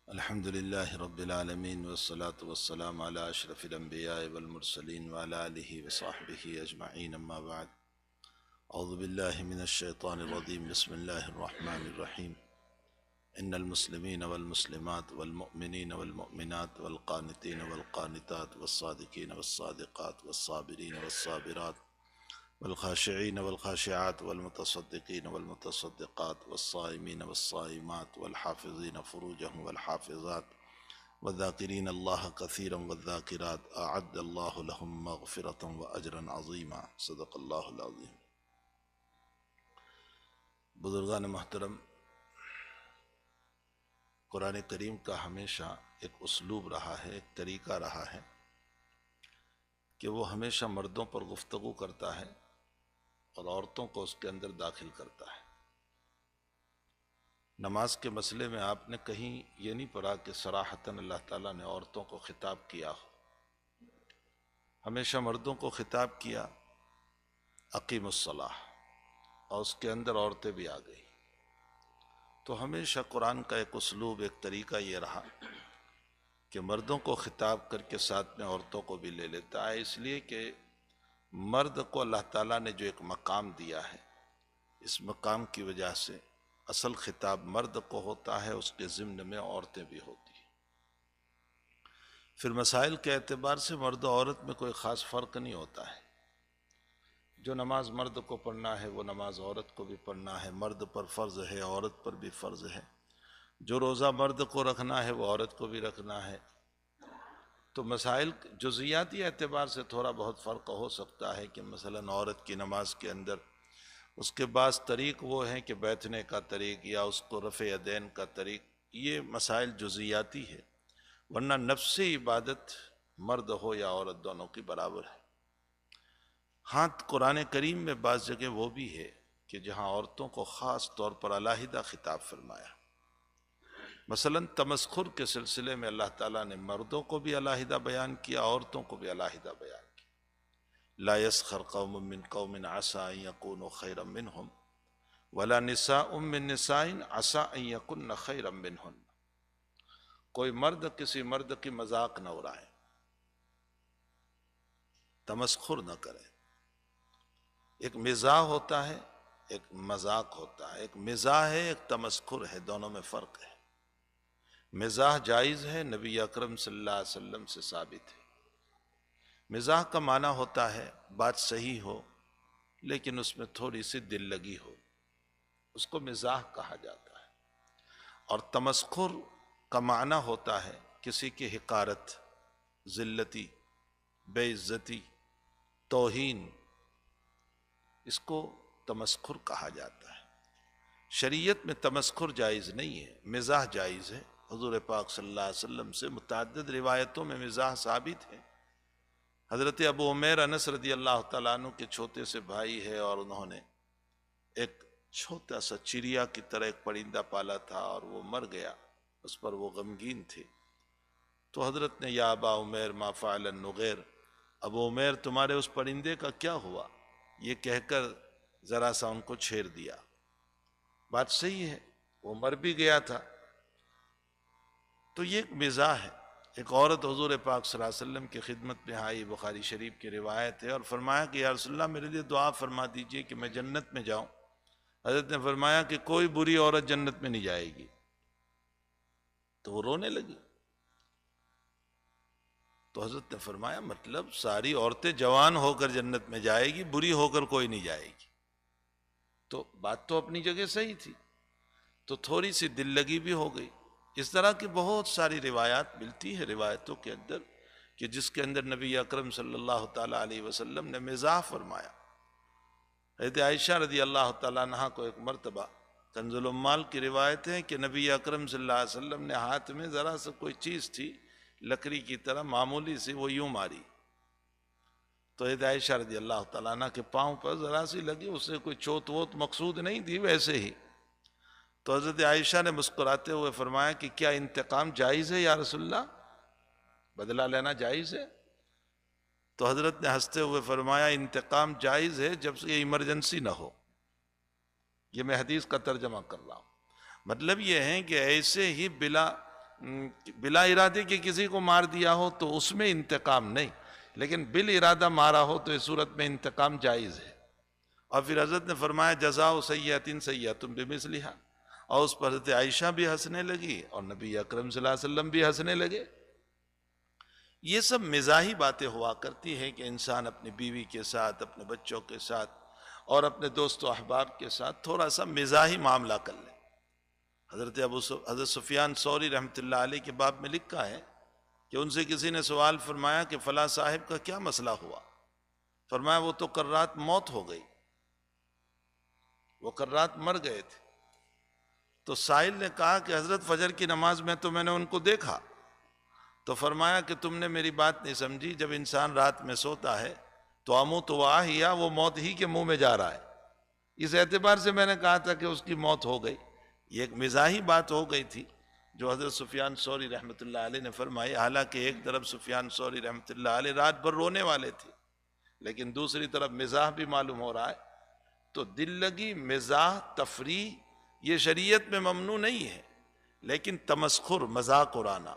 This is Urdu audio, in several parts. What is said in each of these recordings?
الحمد لله رب العالمين والصلاة والسلام على أشرف الأنبياء والمرسلين وعلى آله وصحبه أجمعين أما بعد. أعوذ بالله من الشيطان الرجيم. بسم الله الرحمن الرحيم. إن المسلمين والمسلمات والمؤمنين والمؤمنات والقانتين والقانتات والصادقين والصادقات والصابرين والصابرات والخاشعين والخاشعات والمتصدقين والمتصدقات والصائمين والصائمات والحافظين فروجهم والحافظات والذاكرين الله كثيرا والذاكرات أعد الله لهم مغفرة وأجرا عظيما. صدق اللہ العظیم. بزرگان محترم، قرآن کریم کا ہمیشہ ایک اسلوب رہا ہے، ایک طریقہ رہا ہے کہ وہ ہمیشہ مردوں پر گفتگو کرتا ہے اور عورتوں کو اس کے اندر داخل کرتا ہے. نماز کے مسئلے میں آپ نے کہیں یہ نہیں پڑھا کہ صراحتاً اللہ تعالیٰ نے عورتوں کو خطاب کیا ہو. ہمیشہ مردوں کو خطاب کیا، اقیم الصلاۃ، اور اس کے اندر عورتیں بھی آ گئی. تو ہمیشہ قرآن کا ایک اسلوب، ایک طریقہ یہ رہا کہ مردوں کو خطاب کر کے ساتھ میں عورتوں کو بھی لے لیتا ہے، اس لیے کہ مرد کو اللہ تعالیٰ نے جو ایک مقام دیا ہے، اس مقام کی وجہ سے اصل خطاب مرد کو ہوتا ہے، اس کے ضمن میں عورتیں بھی ہوتی ہیں. پھر مسائل کے اعتبار سے مرد و عورت میں کوئی خاص فرق نہیں ہوتا ہے. جو نماز مرد کو پڑھنا ہے وہ نماز عورت کو بھی پڑھنا ہے، مرد پر فرض ہے، عورت پر بھی فرض ہے. جو روزہ مرد کو رکھنا ہے وہ عورت کو بھی رکھنا ہے. تو مسائل جزئیاتی اعتبار سے تھوڑا بہت فرق ہو سکتا ہے کہ مثلا عورت کی نماز کے اندر اس کے بعض طریق وہ ہیں کہ بیٹھنے کا طریق یا اس کو رفع یدین کا طریق، یہ مسائل جزئیاتی ہے، ورنہ نفسی عبادت مرد ہو یا عورت دونوں کی برابر ہے. ہاں، قرآن کریم میں بعض جگہ وہ بھی ہے کہ جہاں عورتوں کو خاص طور پر علیحدہ خطاب فرمایا. مثلا تمسخر کے سلسلے میں اللہ تعالیٰ نے مردوں کو بھی علیحدہ بیان کیا، عورتوں کو بھی علیحدہ بیان کیا. لا يسخر قوم من قوم عسى ان يكونوا خيرا منهم ولا نساء من نساء عسى ان يكن خيرا منهن. کوئی مرد کسی مرد کی مذاق نہ اڑائے، تمسخر نہ کرے. ایک مزاح ہوتا ہے، ایک مذاق ہوتا ہے. ایک مزاح ہے، ایک تمسخر ہے، دونوں میں فرق ہے. مزاح جائز ہے، نبی اکرم صلی اللہ علیہ وسلم سے ثابت ہے. مزاح کا معنی ہوتا ہے بات صحیح ہو لیکن اس میں تھوڑی سی دل لگی ہو، اس کو مزاح کہا جاتا ہے. اور تمسخر کا معنی ہوتا ہے کسی کی حقارت، ذلتی، بے عزتی، توہین، اس کو تمسخر کہا جاتا ہے. شریعت میں تمسخر جائز نہیں ہے، مزاح جائز ہے. حضور پاک صلی اللہ علیہ وسلم سے متعدد روایتوں میں مزاح ثابت ہے. حضرت ابو عمیر انس رضی اللہ تعالیٰ عنہ کے چھوٹے سے بھائی ہے، اور انہوں نے ایک چھوٹا سا چڑیا کی طرح ایک پرندہ پالا تھا اور وہ مر گیا. اس پر وہ غمگین تھے. تو حضرت نے یا ابا عمیر ما فعل النغیر، ابو عمیر تمہارے اس پرندے کا کیا ہوا، یہ کہہ کر ذرا سا ان کو چھیڑ دیا. بات صحیح ہے، وہ مر بھی گیا تھا. تو یہ ایک مزاح ہے. ایک عورت حضور پاک صلی اللہ علیہ وسلم کی خدمت میں آئی، بخاری شریف کی روایت ہے، اور فرمایا کہ یا رسول اللہ میرے لیے دعا فرما دیجئے کہ میں جنت میں جاؤں. حضرت نے فرمایا کہ کوئی بری عورت جنت میں نہیں جائے گی. تو وہ رونے لگی. تو حضرت نے فرمایا مطلب ساری عورتیں جوان ہو کر جنت میں جائے گی، بری ہو کر کوئی نہیں جائے گی. تو بات تو اپنی جگہ صحیح تھی، تو تھوڑی سی دل لگی بھی ہو گئی. اس طرح کی بہت ساری روایات ملتی ہے روایتوں کے اندر کہ جس کے اندر نبی اکرم صلی اللہ تعالیٰ علیہ وسلم نے مزاح فرمایا. حضرت عائشہ رضی اللہ تعالیٰ عنہ کو ایک مرتبہ، کنز العمال کی روایت ہے کہ نبی اکرم صلی اللہ علیہ وسلم نے ہاتھ میں ذرا سا کوئی چیز تھی لکڑی کی طرح معمولی سی، وہ یوں ماری. تو حضرت عائشہ رضی اللہ تعالیٰ عنہ کے پاؤں پر ذرا سی لگی، اس سے کوئی چوٹ ووت مقصود نہیں تھی، ویسے ہی. تو حضرت عائشہ نے مسکراتے ہوئے فرمایا کہ کیا انتقام جائز ہے یا رسول اللہ، بدلہ لینا جائز ہے؟ تو حضرت نے ہنستے ہوئے فرمایا انتقام جائز ہے جب یہ ایمرجنسی نہ ہو. یہ میں حدیث کا ترجمہ کر رہا ہوں. مطلب یہ ہے کہ ایسے ہی بلا بلا ارادے کہ کسی کو مار دیا ہو تو اس میں انتقام نہیں، لیکن بال ارادہ مارا ہو تو اس صورت میں انتقام جائز ہے۔ اور پھر حضرت نے فرمایا جزاء سیئۃ سیئۃ بمثلھا، اور اس پر حضرت عائشہ بھی ہنسنے لگی اور نبی اکرم صلی اللہ علیہ وسلم بھی ہنسنے لگے۔ یہ سب مزاحی باتیں ہوا کرتی ہیں کہ انسان اپنی بیوی کے ساتھ، اپنے بچوں کے ساتھ اور اپنے دوست و احباب کے ساتھ تھوڑا سا مزاحی معاملہ کر لے۔ حضرت سفیان ثوری رحمۃ اللہ علیہ کے باب میں لکھا ہے کہ ان سے کسی نے سوال فرمایا کہ فلاں صاحب کا کیا مسئلہ ہوا؟ فرمایا وہ تو کل رات موت ہو گئی، وہ کل رات مر گئے تھے۔ تو سائل نے کہا کہ حضرت فجر کی نماز میں تو میں نے ان کو دیکھا۔ تو فرمایا کہ تم نے میری بات نہیں سمجھی، جب انسان رات میں سوتا ہے تو اموت واحیا، وہ موت ہی کے منہ میں جا رہا ہے، اس اعتبار سے میں نے کہا تھا کہ اس کی موت ہو گئی۔ یہ ایک مزاحی بات ہو گئی تھی جو حضرت سفیان ثوری رحمۃ اللہ علیہ نے فرمائی، حالانکہ ایک طرف سفیان ثوری رحمۃ اللہ علیہ رات بھر رونے والے تھے، لیکن دوسری طرف مزاح بھی معلوم ہو رہا ہے۔ تو دل لگی، مزاح، تفریح یہ شریعت میں ممنوع نہیں ہے، لیکن تمسخر، مذاق اڑانا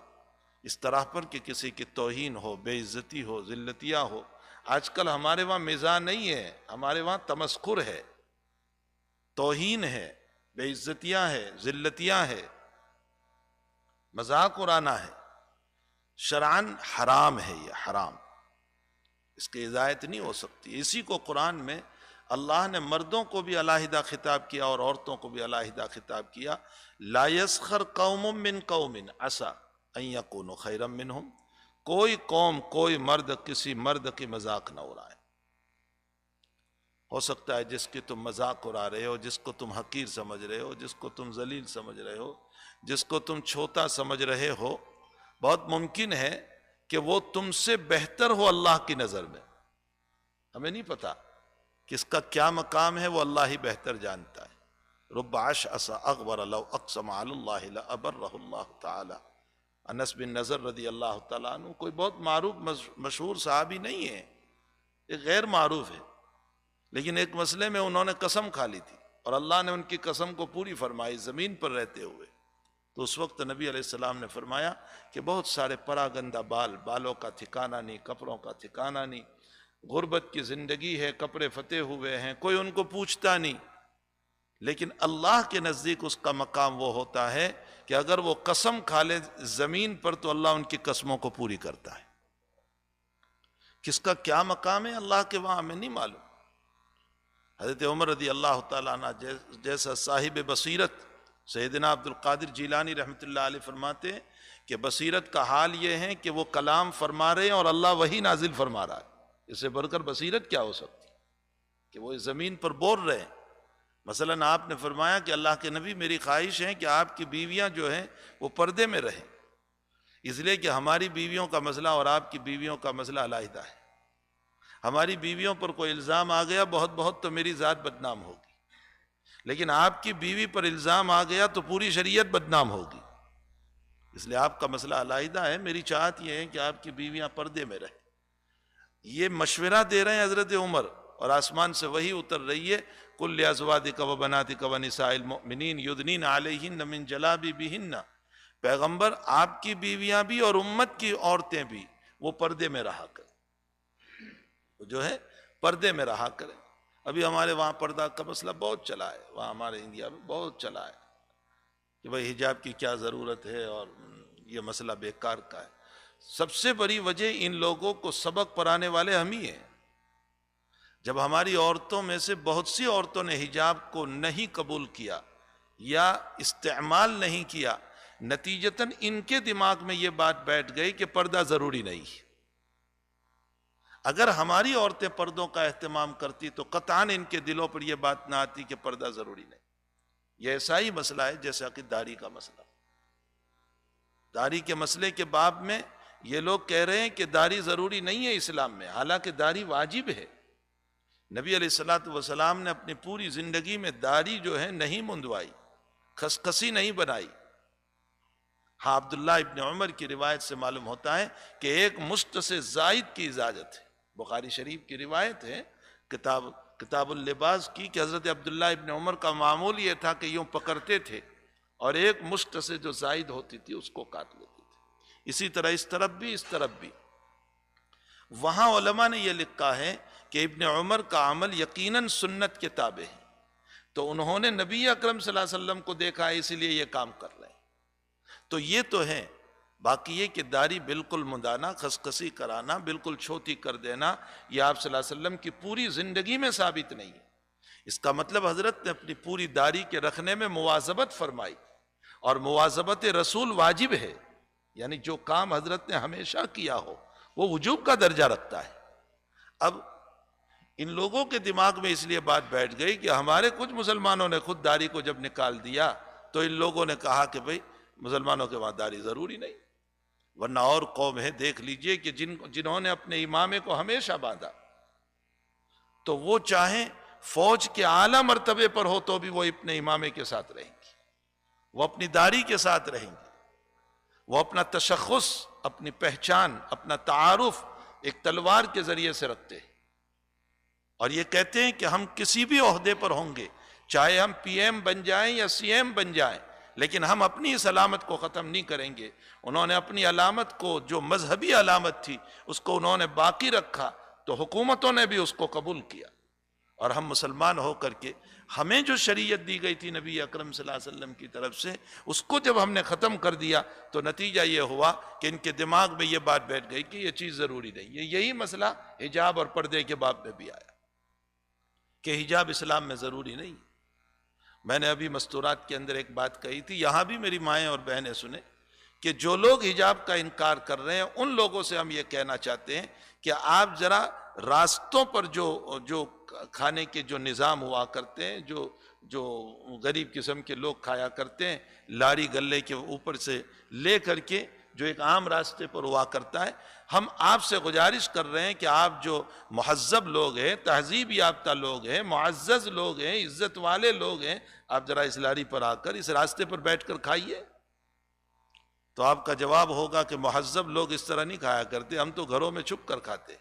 اس طرح پر کہ کسی کی توہین ہو، بے عزتی ہو، ذلتیاں ہو، آج کل ہمارے وہاں مزاح نہیں ہے، ہمارے وہاں تمسخر ہے، توہین ہے، بے عزتیاں ہے، ذلتیاں ہے، مذاق اڑانا ہے۔ شرعاً حرام ہے، یہ حرام، اس کی اجازت نہیں ہو سکتی۔ اسی کو قرآن میں اللہ نے مردوں کو بھی علیحدہ خطاب کیا اور عورتوں کو بھی علیحدہ خطاب کیا، لا یسخر قوم من قوم عسیٰ ان یکونوا خیرا منہم، کوئی قوم، کوئی مرد کسی مرد کی مذاق نہ اڑائے۔ ہو سکتا ہے جس کی تم مذاق اڑا رہے ہو، جس کو تم حقیر سمجھ رہے ہو، جس کو تم ذلیل سمجھ رہے ہو، جس کو تم چھوٹا سمجھ رہے ہو، بہت ممکن ہے کہ وہ تم سے بہتر ہو اللہ کی نظر میں۔ ہمیں نہیں پتا کس کا کیا مقام ہے، وہ اللہ ہی بہتر جانتا ہے۔ رب اشعث اغبر لو اقسم علی اللہ لابرہ اللہ تعالی۔ انس بن نضر رضی اللہ تعالیٰ عنہ کوئی بہت معروف مشہور صحابی نہیں ہے، ایک غیر معروف ہے، لیکن ایک مسئلے میں انہوں نے قسم کھا لی تھی اور اللہ نے ان کی قسم کو پوری فرمائی زمین پر رہتے ہوئے۔ تو اس وقت نبی علیہ السلام نے فرمایا کہ بہت سارے پراگندہ بالوں کا ٹھکانہ نہیں، کپڑوں کا ٹھکانہ نہیں، غربت کی زندگی ہے، کپڑے پھٹے ہوئے ہیں، کوئی ان کو پوچھتا نہیں، لیکن اللہ کے نزدیک اس کا مقام وہ ہوتا ہے کہ اگر وہ قسم کھا لے زمین پر تو اللہ ان کی قسموں کو پوری کرتا ہے۔ کس کا کیا مقام ہے اللہ کے وہاں ہمیں نہیں معلوم۔ حضرت عمر رضی اللہ تعالیٰ عنہ جیسا صاحب بصیرت سیدنا عبد القادر جیلانی رحمۃ اللہ علیہ فرماتے ہیں کہ بصیرت کا حال یہ ہے کہ وہ کلام فرما رہے ہیں اور اللہ وہی نازل فرما رہا ہے، اس سے بڑھ کر بصیرت کیا ہو سکتی کہ وہ اس زمین پر بول رہے ہیں۔ مثلا آپ نے فرمایا کہ اللہ کے نبی میری خواہش ہے کہ آپ کی بیویاں جو ہیں وہ پردے میں رہیں، اس لیے کہ ہماری بیویوں کا مسئلہ اور آپ کی بیویوں کا مسئلہ علیحدہ ہے۔ ہماری بیویوں پر کوئی الزام آ گیا بہت بہت تو میری ذات بدنام ہوگی، لیکن آپ کی بیوی پر الزام آ گیا تو پوری شریعت بدنام ہوگی، اس لیے آپ کا مسئلہ علیحدہ ہے۔ میری چاہت یہ ہے کہ آپ کی بیویاں پردے میں رہیں۔ یہ مشورہ دے رہے ہیں حضرت عمر، اور آسمان سے وہی اتر رہی ہے، قل لازواجک وبناتک ونساء المؤمنین یدنین علیہن من جلابیبہن۔ پیغمبر آپ کی بیویاں بھی اور امت کی عورتیں بھی وہ پردے میں رہا کریں، جو ہے پردے میں رہا کریں۔ ابھی ہمارے وہاں پردہ کا مسئلہ بہت چلا ہے، وہاں ہمارے انڈیا میں بہت چلا ہے کہ بھائی حجاب کی کیا ضرورت ہے اور یہ مسئلہ بیکار کا ہے۔ سب سے بڑی وجہ ان لوگوں کو سبق پڑھانے والے ہم ہی ہیں۔ جب ہماری عورتوں میں سے بہت سی عورتوں نے حجاب کو نہیں قبول کیا یا استعمال نہیں کیا، نتیجتاً ان کے دماغ میں یہ بات بیٹھ گئی کہ پردہ ضروری نہیں ہے۔ اگر ہماری عورتیں پردوں کا اہتمام کرتی تو قطعاً ان کے دلوں پر یہ بات نہ آتی کہ پردہ ضروری نہیں۔ یہ ایسا ہی مسئلہ ہے جیسا کہ داڑھی کا مسئلہ۔ داڑھی کے مسئلے کے باب میں یہ لوگ کہہ رہے ہیں کہ داڑھی ضروری نہیں ہے اسلام میں، حالانکہ داڑھی واجب ہے۔ نبی علیہ الصلوۃ والسلام نے اپنی پوری زندگی میں داڑھی جو ہے نہیں منڈوائی، خسخسی نہیں بنائی۔ ہاں عبداللہ ابن عمر کی روایت سے معلوم ہوتا ہے کہ ایک مشت سے زائد کی اجازت ہے۔ بخاری شریف کی روایت ہے کتاب اللباس کی کہ حضرت عبداللہ ابن عمر کا معمول یہ تھا کہ یوں پکڑتے تھے اور ایک مشت سے جو زائد ہوتی تھی اس کو کاٹ لیتے تھے. اسی طرح اس طرف بھی اس طرف بھی. وہاں علماء نے یہ لکھا ہے کہ ابن عمر کا عمل یقیناً سنت کے تابع ہے، تو انہوں نے نبی اکرم صلی اللہ علیہ وسلم کو دیکھا ہے اسی لیے یہ کام کر رہے ہیں. تو یہ تو ہے. باقی یہ کہ داڑھی بالکل مڈانا، خسخسی کرانا، بالکل چھوٹی کر دینا، یہ آپ صلی اللہ علیہ وسلم کی پوری زندگی میں ثابت نہیں ہے. اس کا مطلب حضرت نے اپنی پوری داڑھی کے رکھنے میں مواظبت فرمائی، اور مواظبت رسول واجب ہے، یعنی جو کام حضرت نے ہمیشہ کیا ہو وہ وجوب کا درجہ رکھتا ہے. اب ان لوگوں کے دماغ میں اس لیے بات بیٹھ گئی کہ ہمارے کچھ مسلمانوں نے خود داڑھی کو جب نکال دیا تو ان لوگوں نے کہا کہ بھئی مسلمانوں کے وہاں داڑھی ضروری نہیں. ورنہ اور قوم ہے دیکھ لیجئے کہ جنہوں نے اپنے امامے کو ہمیشہ باندھا، تو وہ چاہیں فوج کے اعلیٰ مرتبے پر ہو تو بھی وہ اپنے امامے کے ساتھ رہیں گے، وہ اپنی داڑھی کے ساتھ رہیں گے، وہ اپنا تشخص، اپنی پہچان، اپنا تعارف ایک تلوار کے ذریعے سے رکھتے ہیں. اور یہ کہتے ہیں کہ ہم کسی بھی عہدے پر ہوں گے، چاہے ہم پی ایم بن جائیں یا سی ایم بن جائیں، لیکن ہم اپنی اس علامت کو ختم نہیں کریں گے. انہوں نے اپنی علامت کو، جو مذہبی علامت تھی، اس کو انہوں نے باقی رکھا، تو حکومتوں نے بھی اس کو قبول کیا. اور ہم مسلمان ہو کر کے ہمیں جو شریعت دی گئی تھی نبی اکرم صلی اللہ علیہ وسلم کی طرف سے، اس کو جب ہم نے ختم کر دیا تو نتیجہ یہ ہوا کہ ان کے دماغ میں یہ بات بیٹھ گئی کہ یہ چیز ضروری نہیں. یہی مسئلہ حجاب اور پردے کے باب میں بھی آیا کہ حجاب اسلام میں ضروری نہیں. میں نے ابھی مستورات کے اندر ایک بات کہی تھی، یہاں بھی میری مائیں اور بہنیں سنیں، کہ جو لوگ حجاب کا انکار کر رہے ہیں ان لوگوں سے ہم یہ کہنا چاہتے ہیں کہ آپ ذرا راستوں پر جو کھانے کے جو نظام ہوا کرتے ہیں، جو غریب قسم کے لوگ کھایا کرتے ہیں، لاری گلے کے اوپر سے لے کر کے جو ایک عام راستے پر ہوا کرتا ہے، ہم آپ سے گزارش کر رہے ہیں کہ آپ جو مہذب لوگ ہیں، تہذیب یافتہ لوگ ہیں، معزز لوگ ہیں، عزت والے لوگ ہیں، آپ ذرا اس لاری پر آ کر اس راستے پر بیٹھ کر کھائیے. تو آپ کا جواب ہوگا کہ مہذب لوگ اس طرح نہیں کھایا کرتے، ہم تو گھروں میں چھپ کر کھاتے،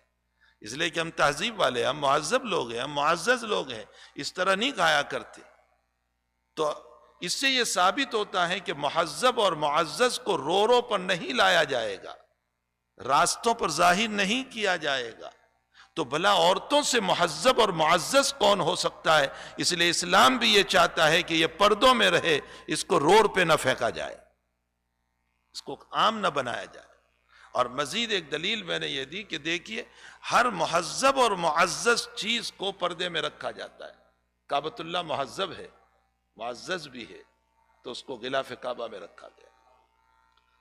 اس لیے کہ ہم تہذیب والے، ہم مہذب لوگ ہیں، ہم معزز لوگ ہیں، اس طرح نہیں کھایا کرتے. تو اس سے یہ ثابت ہوتا ہے کہ مہذب اور معزز کو رو پر نہیں لایا جائے گا، راستوں پر ظاہر نہیں کیا جائے گا. تو بھلا عورتوں سے مہذب اور معزز کون ہو سکتا ہے؟ اس لیے اسلام بھی یہ چاہتا ہے کہ یہ پردوں میں رہے، اس کو روڈ پہ نہ پھینکا جائے، اس کو عام نہ بنایا جائے. اور مزید ایک دلیل میں نے یہ دی کہ دیکھیے ہر مہذب اور معزز چیز کو پردے میں رکھا جاتا ہے. کعبۃ اللہ مہذب ہے، معزز بھی ہے، تو اس کو غلاف کعبہ میں رکھا گیا.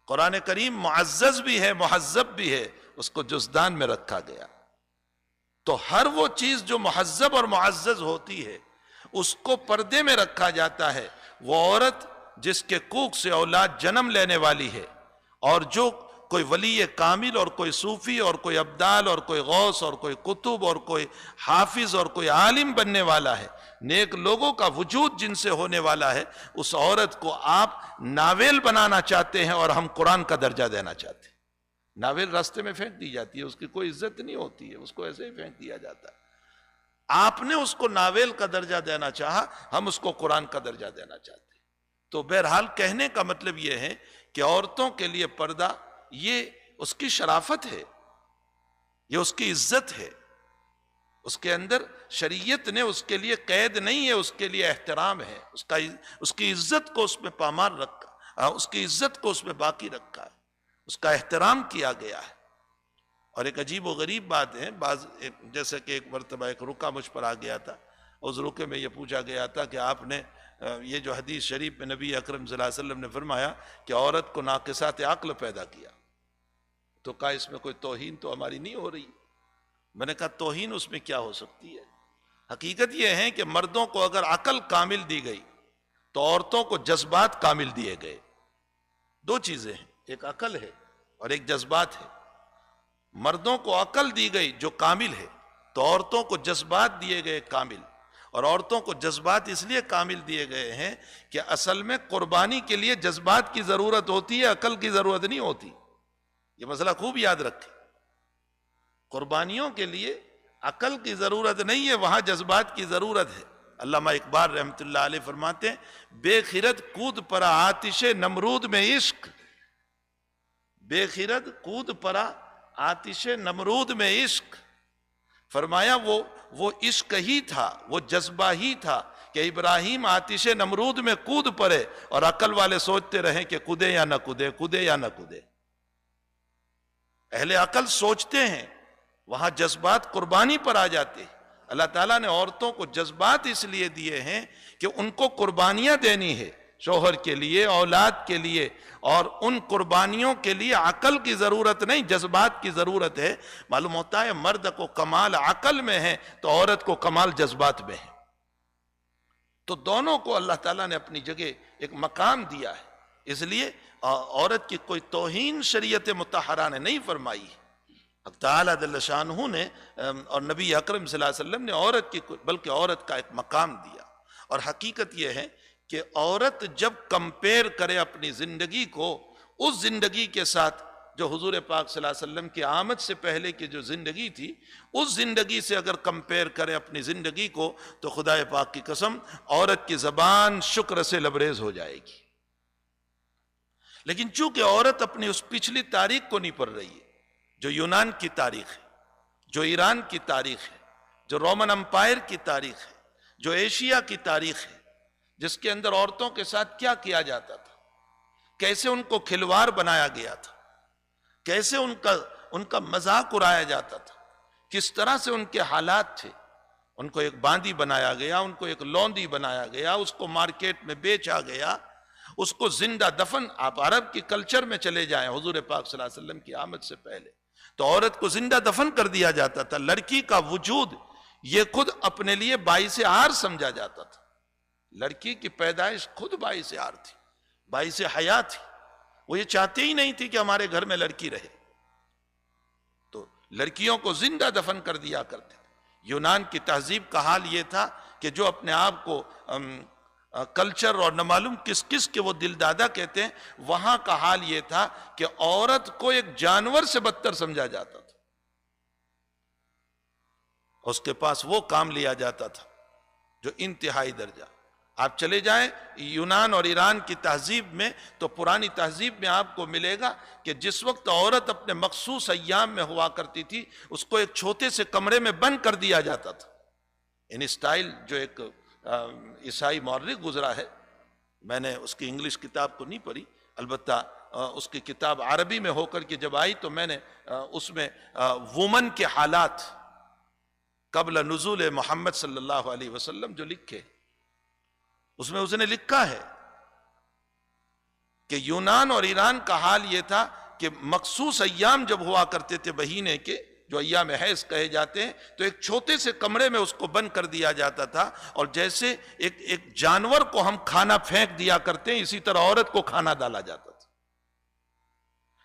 قرآن کریم معزز بھی ہے، مہذب بھی ہے، اس کو جزدان میں رکھا گیا. تو ہر وہ چیز جو مہذب اور معزز ہوتی ہے اس کو پردے میں رکھا جاتا ہے. وہ عورت جس کے کوکھ سے اولاد جنم لینے والی ہے، اور جو کوئی ولی کامل اور کوئی صوفی اور کوئی ابدال اور کوئی غوث اور کوئی قطب اور کوئی حافظ اور کوئی عالم بننے والا ہے، نیک لوگوں کا وجود جن سے ہونے والا ہے، اس عورت کو آپ ناول بنانا چاہتے ہیں اور ہم قرآن کا درجہ دینا چاہتے ہیں. ناول راستے میں پھینک دی جاتی ہے، اس کی کوئی عزت نہیں ہوتی ہے، اس کو ایسے ہی پھینک دیا جاتا ہے. آپ نے اس کو ناول کا درجہ دینا چاہا، ہم اس کو قرآن کا درجہ دینا چاہتے ہیں. تو بہرحال کہنے کا مطلب یہ ہے کہ عورتوں کے لیے پردہ یہ اس کی شرافت ہے، یہ اس کی عزت ہے. اس کے اندر شریعت نے اس کے لیے قید نہیں ہے، اس کے لیے احترام ہے. اس کی عزت کو اس میں پامال رکھا، اس کی عزت کو اس میں باقی رکھا ہے، اس کا احترام کیا گیا ہے. اور ایک عجیب و غریب بات ہے، جیسے کہ ایک مرتبہ ایک رکا مجھ پر آ گیا تھا، اس رکے میں یہ پوچھا گیا تھا کہ آپ نے یہ جو حدیث شریف میں نبی اکرم صلی اللہ علیہ وسلم نے فرمایا کہ عورت کو ناقصات عقل پیدا کیا، تو کہا اس میں کوئی توہین تو ہماری نہیں ہو رہی؟ میں نے کہا توہین اس میں کیا ہو سکتی ہے؟ حقیقت یہ ہے کہ مردوں کو اگر عقل کامل دی گئی تو عورتوں کو جذبات کامل دیے گئے. دو چیزیں ہیں، ایک عقل ہے اور ایک جذبات ہے. مردوں کو عقل دی گئی جو کامل ہے، تو عورتوں کو جذبات دیے گئے کامل. اور عورتوں کو جذبات اس لیے کامل دیے گئے ہیں کہ اصل میں قربانی کے لیے جذبات کی ضرورت ہوتی ہے، عقل کی ضرورت نہیں ہوتی. یہ مسئلہ خوب یاد رکھیں. قربانیوں کے لیے عقل کی ضرورت نہیں ہے، وہاں جذبات کی ضرورت ہے. علامہ اقبال رحمۃ اللہ علیہ فرماتے ہیں بے خرد کود پڑا آتش نمرود میں عشق، بے خرد کود پڑا آتش نمرود میں عشق. فرمایا وہ عشق ہی تھا، وہ جذبہ ہی تھا کہ ابراہیم آتش نمرود میں کود پڑے اور عقل والے سوچتے رہیں کہ کودے یا نہ کودے، کودے یا نہ کودے. اہل عقل سوچتے ہیں، وہاں جذبات قربانی پر آ جاتے ہیں. اللہ تعالیٰ نے عورتوں کو جذبات اس لیے دیے ہیں کہ ان کو قربانیاں دینی ہے، شوہر کے لیے، اولاد کے لیے، اور ان قربانیوں کے لیے عقل کی ضرورت نہیں، جذبات کی ضرورت ہے. معلوم ہوتا ہے مرد کو کمال عقل میں ہے تو عورت کو کمال جذبات میں ہے. تو دونوں کو اللہ تعالیٰ نے اپنی جگہ ایک مقام دیا ہے. اس لیے عورت کی کوئی توہین شریعت مطہرہ نے نہیں فرمائی. تعالیٰ جل شانہ نے اور نبی اکرم صلی اللہ علیہ وسلم نے عورت کی بلکہ عورت کا ایک مقام دیا. اور حقیقت یہ ہے کہ عورت جب کمپیر کرے اپنی زندگی کو اس زندگی کے ساتھ جو حضور پاک صلی اللہ علیہ وسلم کی آمد سے پہلے کی جو زندگی تھی، اس زندگی سے اگر کمپیر کرے اپنی زندگی کو، تو خدا پاک کی قسم عورت کی زبان شکر سے لبریز ہو جائے گی. لیکن چونکہ عورت اپنی اس پچھلی تاریخ کو نہیں پڑھ رہی ہے، جو یونان کی تاریخ ہے، جو ایران کی تاریخ ہے، جو رومن امپائر کی تاریخ ہے، جو ایشیا کی تاریخ ہے، جس کے اندر عورتوں کے ساتھ کیا کیا جاتا تھا، کیسے ان کو کھلواڑ بنایا گیا تھا، کیسے ان کا مذاق اڑایا جاتا تھا، کس طرح سے ان کے حالات تھے. ان کو ایک باندی بنایا گیا، ان کو ایک لوندی بنایا گیا، اس کو مارکیٹ میں بیچا گیا، اس کو زندہ دفن. آپ عرب کی کلچر میں چلے جائیں حضور پاک صلی اللہ علیہ وسلم کی آمد سے پہلے تو عورت کو زندہ دفن کر دیا جاتا تھا. لڑکی کا وجود یہ خود اپنے لیے باعث عار سمجھا جاتا تھا. لڑکی کی پیدائش خود باعث عار تھی، باعث حیا تھی. وہ یہ چاہتے ہی نہیں تھی کہ ہمارے گھر میں لڑکی رہے، تو لڑکیوں کو زندہ دفن کر دیا کرتے. یونان کی تہذیب کا حال یہ تھا کہ جو اپنے آپ کو کلچر اور نہ معلوم کس کس کے وہ دل دادا کہتے ہیں، وہاں کا حال یہ تھا کہ عورت کو ایک جانور سے بدتر سمجھا جاتا تھا. اس کے پاس وہ کام لیا جاتا تھا جو انتہائی درجہ. آپ چلے جائیں یونان اور ایران کی تہذیب میں تو پرانی تہذیب میں آپ کو ملے گا کہ جس وقت عورت اپنے مخصوص ایام میں ہوا کرتی تھی، اس کو ایک چھوٹے سے کمرے میں بند کر دیا جاتا تھا. ان اسٹائل جو ایک عیسائی مورخ گزرا ہے، میں نے اس کی انگلش کتاب کو نہیں پڑھی، البتہ اس کی کتاب عربی میں ہو کر کے جب آئی تو میں نے اس میں وومن کے حالات قبل نزول محمد صلی اللہ علیہ وسلم جو لکھے، اس میں اس نے لکھا ہے کہ یونان اور ایران کا حال یہ تھا کہ مخصوص ایام جب ہوا کرتے تھے مہینے کے، جو ایام حیض کہے جاتے ہیں، تو ایک چھوٹے سے کمرے میں اس کو بند کر دیا جاتا تھا. اور جیسے ایک جانور کو ہم کھانا پھینک دیا کرتے ہیں، اسی طرح عورت کو کھانا ڈالا جاتا تھا.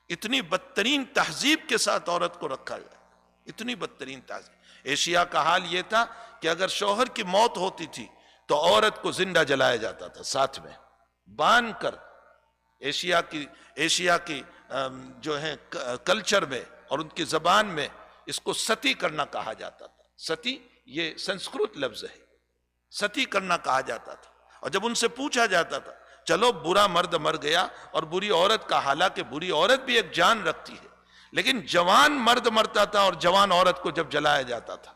اتنی بدترین تہذیب کے ساتھ عورت کو رکھا جائے، اتنی بدترین تہذیب. ایشیا کا حال یہ تھا کہ اگر شوہر کی موت ہوتی تھی تو عورت کو زندہ جلایا جاتا تھا، ساتھ میں باندھ کر. ایشیا کی جو ہے کلچر میں اور ان کی زبان میں اس کو ستی کرنا کہا جاتا تھا. ستی یہ سنسکرت لفظ ہے، ستی کرنا کہا جاتا تھا. اور جب ان سے پوچھا جاتا تھا چلو برا مرد مر گیا اور بری عورت کا، حالانکہ بری عورت بھی ایک جان رکھتی ہے، لیکن جوان مرد مرتا تھا اور جوان عورت کو جب جلایا جاتا تھا،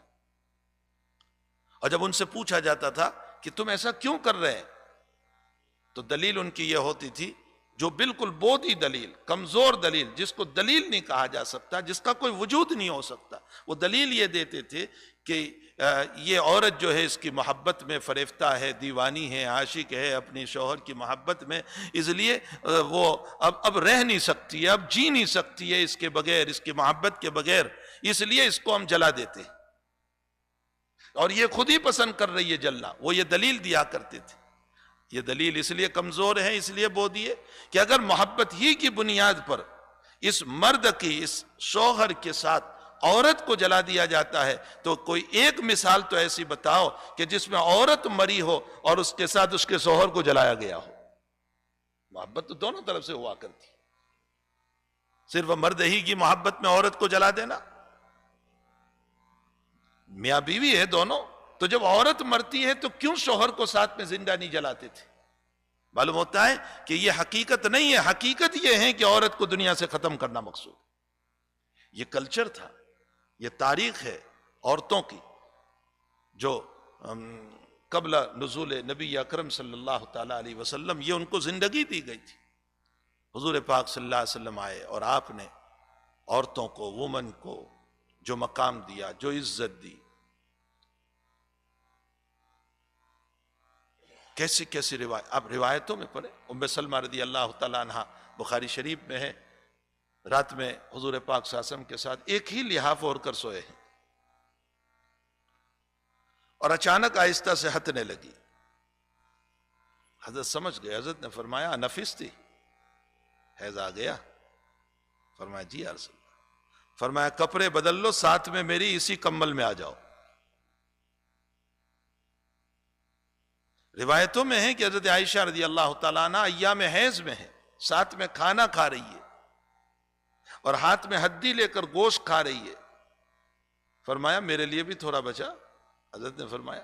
اور جب ان سے پوچھا جاتا تھا کہ تم ایسا کیوں کر رہے ہیں، تو دلیل ان کی یہ ہوتی تھی جو بالکل بودھی دلیل، کمزور دلیل، جس کو دلیل نہیں کہا جا سکتا، جس کا کوئی وجود نہیں ہو سکتا. وہ دلیل یہ دیتے تھے کہ یہ عورت جو ہے اس کی محبت میں فریفتہ ہے، دیوانی ہے، عاشق ہے اپنی شوہر کی محبت میں، اس لیے وہ اب رہ نہیں سکتی ہے، اب جی نہیں سکتی ہے اس کے بغیر، اس کی محبت کے بغیر، اس لیے اس کو ہم جلا دیتے ہیں. اور یہ خود ہی پسند کر رہی ہے جلنا. وہ یہ دلیل دیا کرتے تھے. یہ دلیل اس لیے کمزور ہے، اس لیے بودھی ہے کہ اگر محبت ہی کی بنیاد پر اس مرد کی، اس شوہر کے ساتھ عورت کو جلا دیا جاتا ہے، تو کوئی ایک مثال تو ایسی بتاؤ کہ جس میں عورت مری ہو اور اس کے ساتھ اس کے شوہر کو جلایا گیا ہو. محبت تو دونوں طرف سے ہوا کرتی، صرف مرد ہی کی محبت میں عورت کو جلا دینا. میاں بیوی ہے دونوں، تو جب عورت مرتی ہے تو کیوں شوہر کو ساتھ میں زندہ نہیں جلاتے تھے؟ معلوم ہوتا ہے کہ یہ حقیقت نہیں ہے. حقیقت یہ ہے کہ عورت کو دنیا سے ختم کرنا مقصود. یہ کلچر تھا، یہ تاریخ ہے عورتوں کی جو قبل نزول نبی اکرم صلی اللہ تعالی علیہ وسلم یہ ان کو زندگی دی گئی تھی. حضور پاک صلی اللہ علیہ وسلم آئے اور آپ نے عورتوں کو، وومن کو جو مقام دیا، جو عزت دی. کیسی کیسی روایت، اب روایتوں میں پڑھیں. ام سلمہ رضی اللہ تعالیٰ عنہ بخاری شریف میں ہے، رات میں حضور پاک صلی اللہ علیہ وسلم کے ساتھ ایک ہی لحاف اوڑھ کر سوئے ہیں اور اچانک آہستہ سے ہتنے لگی. حضرت سمجھ گئے. حضرت نے فرمایا نفس تھی، حیض آ گیا؟ فرمایا جی یا رسول اللہ. فرمایا کپڑے بدل لو، ساتھ میں میری اسی کمبل میں آ جاؤ. روایتوں میں ہے کہ حضرت عائشہ رضی اللہ تعالیٰ عنہ ایام حیض میں ہے، ساتھ میں کھانا کھا رہی ہے اور ہاتھ میں ہڈی لے کر گوشت کھا رہی ہے. فرمایا میرے لیے بھی تھوڑا بچا. حضرت نے فرمایا،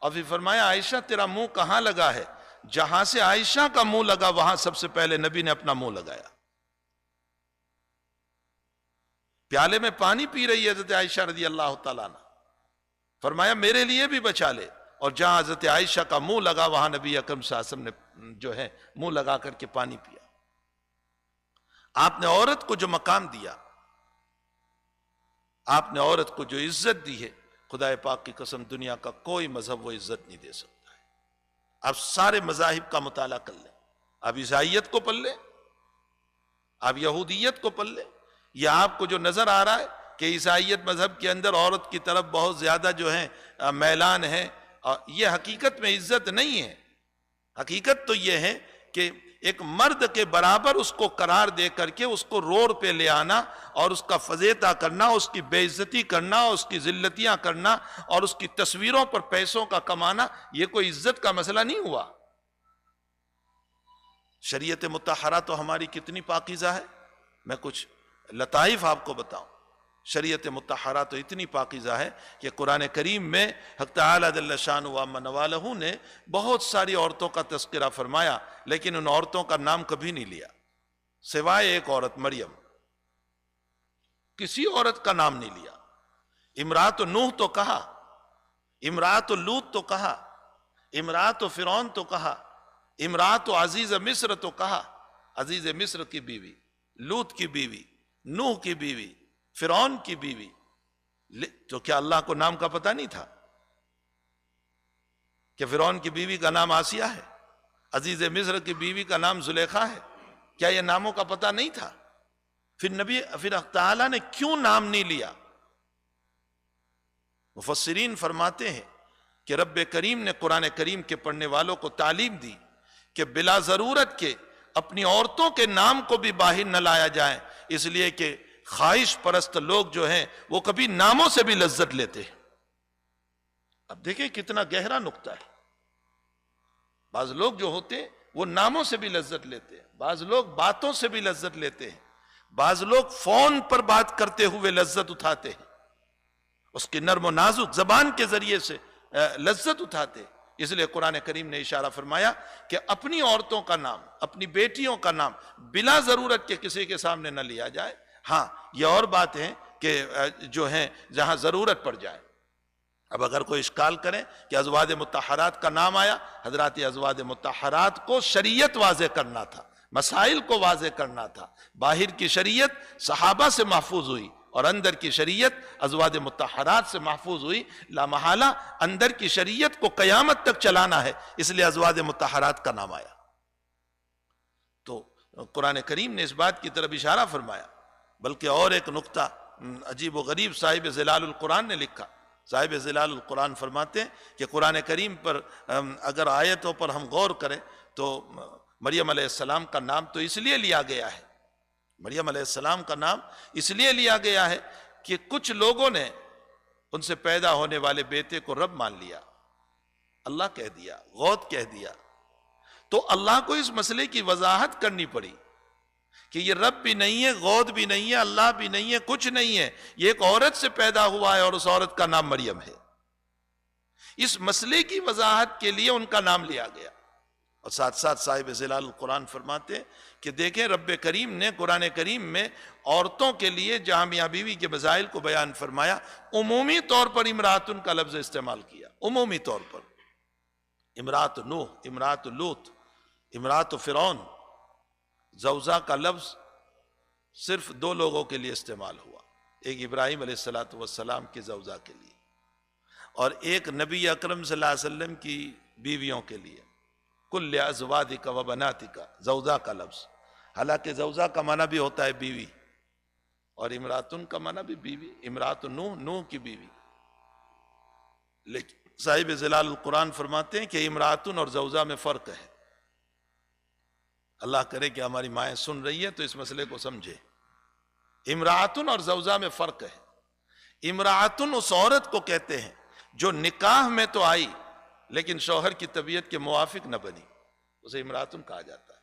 اور پھر فرمایا عائشہ تیرا منہ کہاں لگا ہے؟ جہاں سے عائشہ کا منہ لگا وہاں سب سے پہلے نبی نے اپنا منہ لگایا. پیالے میں پانی پی رہی ہے حضرت عائشہ رضی اللہ تعالیٰ عنہ. فرمایا میرے لیے بھی بچا لے. اور جہاں حضرت عائشہ کا منہ لگا وہاں نبی اکرم صلی اللہ علیہ وسلم نے جو ہے منہ لگا کر کے پانی پیا. آپ نے عورت کو جو مقام دیا، آپ نے عورت کو جو عزت دی ہے، خدا پاک کی قسم دنیا کا کوئی مذہب وہ عزت نہیں دے سکتا ہے. آپ سارے مذاہب کا مطالعہ کر لیں، آپ عیسائیت کو پڑھ لیں، آپ یہودیت کو پڑھ لیں. یا آپ کو جو نظر آ رہا ہے کہ عیسائیت مذہب کے اندر عورت کی طرف بہت زیادہ جو ہے میلان ہے، یہ حقیقت میں عزت نہیں ہے. حقیقت تو یہ ہے کہ ایک مرد کے برابر اس کو قرار دے کر کے اس کو روڈ پہ لے آنا اور اس کا فضیحت کرنا، اس کی بے عزتی کرنا، اس کی ذلتیاں کرنا اور اس کی تصویروں پر پیسوں کا کمانا، یہ کوئی عزت کا مسئلہ نہیں ہوا. شریعت مطہرہ تو ہماری کتنی پاکیزہ ہے. میں کچھ لطائف آپ کو بتاؤں. شریعت مطہرہ تو اتنی پاکیزہ ہے کہ قرآن کریم میں حق تعالی جل شانہ و عم نوالہ نے بہت ساری عورتوں کا تذکرہ فرمایا، لیکن ان عورتوں کا نام کبھی نہیں لیا سوائے ایک عورت مریم. کسی عورت کا نام نہیں لیا. امرات نوح تو کہا، امرات لوط تو کہا، امرات فرعون تو کہا، امرات عزیز مصر تو کہا. عزیز مصر کی بیوی، لوط کی بیوی، نوح کی بیوی، فرعون کی بیوی. تو کیا اللہ کو نام کا پتہ نہیں تھا کہ فرعون کی بیوی کا نام آسیہ ہے، عزیز مصر کی بیوی کا نام زلیخا ہے؟ کیا یہ ناموں کا پتہ نہیں تھا؟ پھر تعالیٰ نے کیوں نام نہیں لیا؟ مفسرین فرماتے ہیں کہ رب کریم نے قرآن کریم کے پڑھنے والوں کو تعلیم دی کہ بلا ضرورت کے اپنی عورتوں کے نام کو بھی باہر نہ لایا جائے، اس لیے کہ خواہش پرست لوگ جو ہیں وہ کبھی ناموں سے بھی لذت لیتے ہیں. اب دیکھیں کتنا گہرا نقطہ ہے. بعض لوگ جو ہوتے ہیں وہ ناموں سے بھی لذت لیتے ہیں، بعض لوگ باتوں سے بھی لذت لیتے ہیں، بعض لوگ فون پر بات کرتے ہوئے لذت اٹھاتے ہیں، اس کی نرم و نازک زبان کے ذریعے سے لذت اٹھاتے ہیں. اس لیے قرآن کریم نے اشارہ فرمایا کہ اپنی عورتوں کا نام، اپنی بیٹیوں کا نام بلا ضرورت کے کسی کے سامنے نہ لیا جائے. ہاں یہ اور بات ہے کہ جو ہے جہاں ضرورت پڑ جائے. اب اگر کوئی اشکال کرے کہ ازواج مطہرات کا نام آیا، حضرات ازواج مطہرات کو شریعت واضح کرنا تھا، مسائل کو واضح کرنا تھا. باہر کی شریعت صحابہ سے محفوظ ہوئی اور اندر کی شریعت ازواج مطہرات سے محفوظ ہوئی. لا محالہ اندر کی شریعت کو قیامت تک چلانا ہے، اس لیے ازواج مطہرات کا نام آیا. تو قرآن کریم نے اس بات کی طرف اشارہ فرمایا. بلکہ اور ایک نقطہ عجیب و غریب صاحب ظلال القرآن نے لکھا. صاحب ظلال القرآن فرماتے ہیں کہ قرآن کریم پر اگر آیتوں پر ہم غور کریں تو مریم علیہ السلام کا نام تو اس لیے لیا گیا ہے، مریم علیہ السلام کا نام اس لیے لیا گیا ہے کہ کچھ لوگوں نے ان سے پیدا ہونے والے بیٹے کو رب مان لیا، اللہ کہہ دیا، غوث کہہ دیا. تو اللہ کو اس مسئلے کی وضاحت کرنی پڑی کہ یہ رب بھی نہیں ہے، غوث بھی نہیں ہے، اللہ بھی نہیں ہے، کچھ نہیں ہے، یہ ایک عورت سے پیدا ہوا ہے اور اس عورت کا نام مریم ہے. اس مسئلے کی وضاحت کے لیے ان کا نام لیا گیا. اور ساتھ ساتھ صاحب ظلال القرآن فرماتے ہیں کہ دیکھیں رب کریم نے قرآن کریم میں عورتوں کے لیے جہاں میاں بیوی کے مسائل کو بیان فرمایا، عمومی طور پر امراتن کا لفظ استعمال کیا. عمومی طور پر امرات نوح، امرات لوط، امرات فرعون، زوجہ کا لفظ صرف دو لوگوں کے لیے استعمال ہوا، ایک ابراہیم علیہ السلام کی زوجہ کے لیے اور ایک نبی اکرم صلی اللہ علیہ وسلم کی بیویوں کے لیے. کل ازواجک و بناتک، زوجہ کا لفظ، حالانکہ زوجہ کا معنی بھی ہوتا ہے بیوی، اور امراتن کا معنی بھی بیوی. امرات نوح، نوح کی بیوی. لیکن صاحب ظلال القرآن فرماتے ہیں کہ امراتن اور زوجہ میں فرق ہے. اللہ کرے کہ ہماری مائیں سن رہی ہے تو اس مسئلے کو سمجھے. امراتن اور زوجہ میں فرق ہے. امراتن اس عورت کو کہتے ہیں جو نکاح میں تو آئی لیکن شوہر کی طبیعت کے موافق نہ بنی، اسے امراتن کہا جاتا ہے.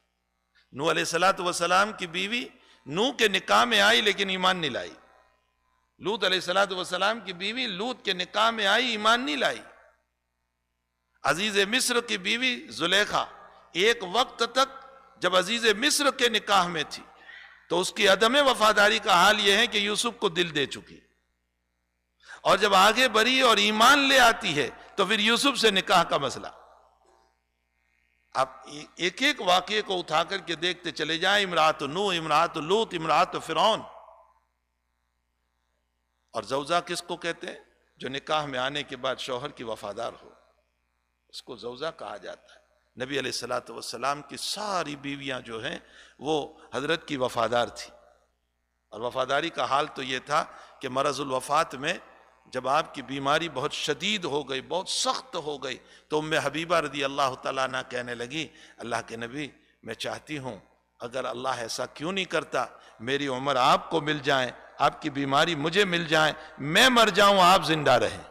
نوح علیہ السلام کی بیوی نوح کے نکاح میں آئی لیکن ایمان نہیں لائی. لوط علیہ السلام کی بیوی لوط کے نکاح میں آئی، ایمان نہیں لائی. عزیز مصر کی بیوی زلیخا ایک وقت تک جب عزیز مصر کے نکاح میں تھی تو اس کی عدم وفاداری کا حال یہ ہے کہ یوسف کو دل دے چکی، اور جب آگے بڑھی اور ایمان لے آتی ہے تو پھر یوسف سے نکاح کا مسئلہ. آپ ایک ایک واقعے کو اٹھا کر کے دیکھتے چلے جائیں، امرات نوح، امرات لوط، امرات فرعون. اور زوجہ کس کو کہتے ہیں؟ جو نکاح میں آنے کے بعد شوہر کی وفادار ہو، اس کو زوجہ کہا جاتا ہے. نبی علیہ السلام کی ساری بیویاں جو ہیں وہ حضرت کی وفادار تھی، اور وفاداری کا حال تو یہ تھا کہ مرض الوفات میں جب آپ کی بیماری بہت شدید ہو گئی، بہت سخت ہو گئی، تو ام حبیبہ رضی اللہ تعالیٰ عنہ کہنے لگی اللہ کے نبی میں چاہتی ہوں اگر اللہ ایسا کیوں نہیں کرتا میری عمر آپ کو مل جائیں، آپ کی بیماری مجھے مل جائیں، میں مر جاؤں آپ زندہ رہیں.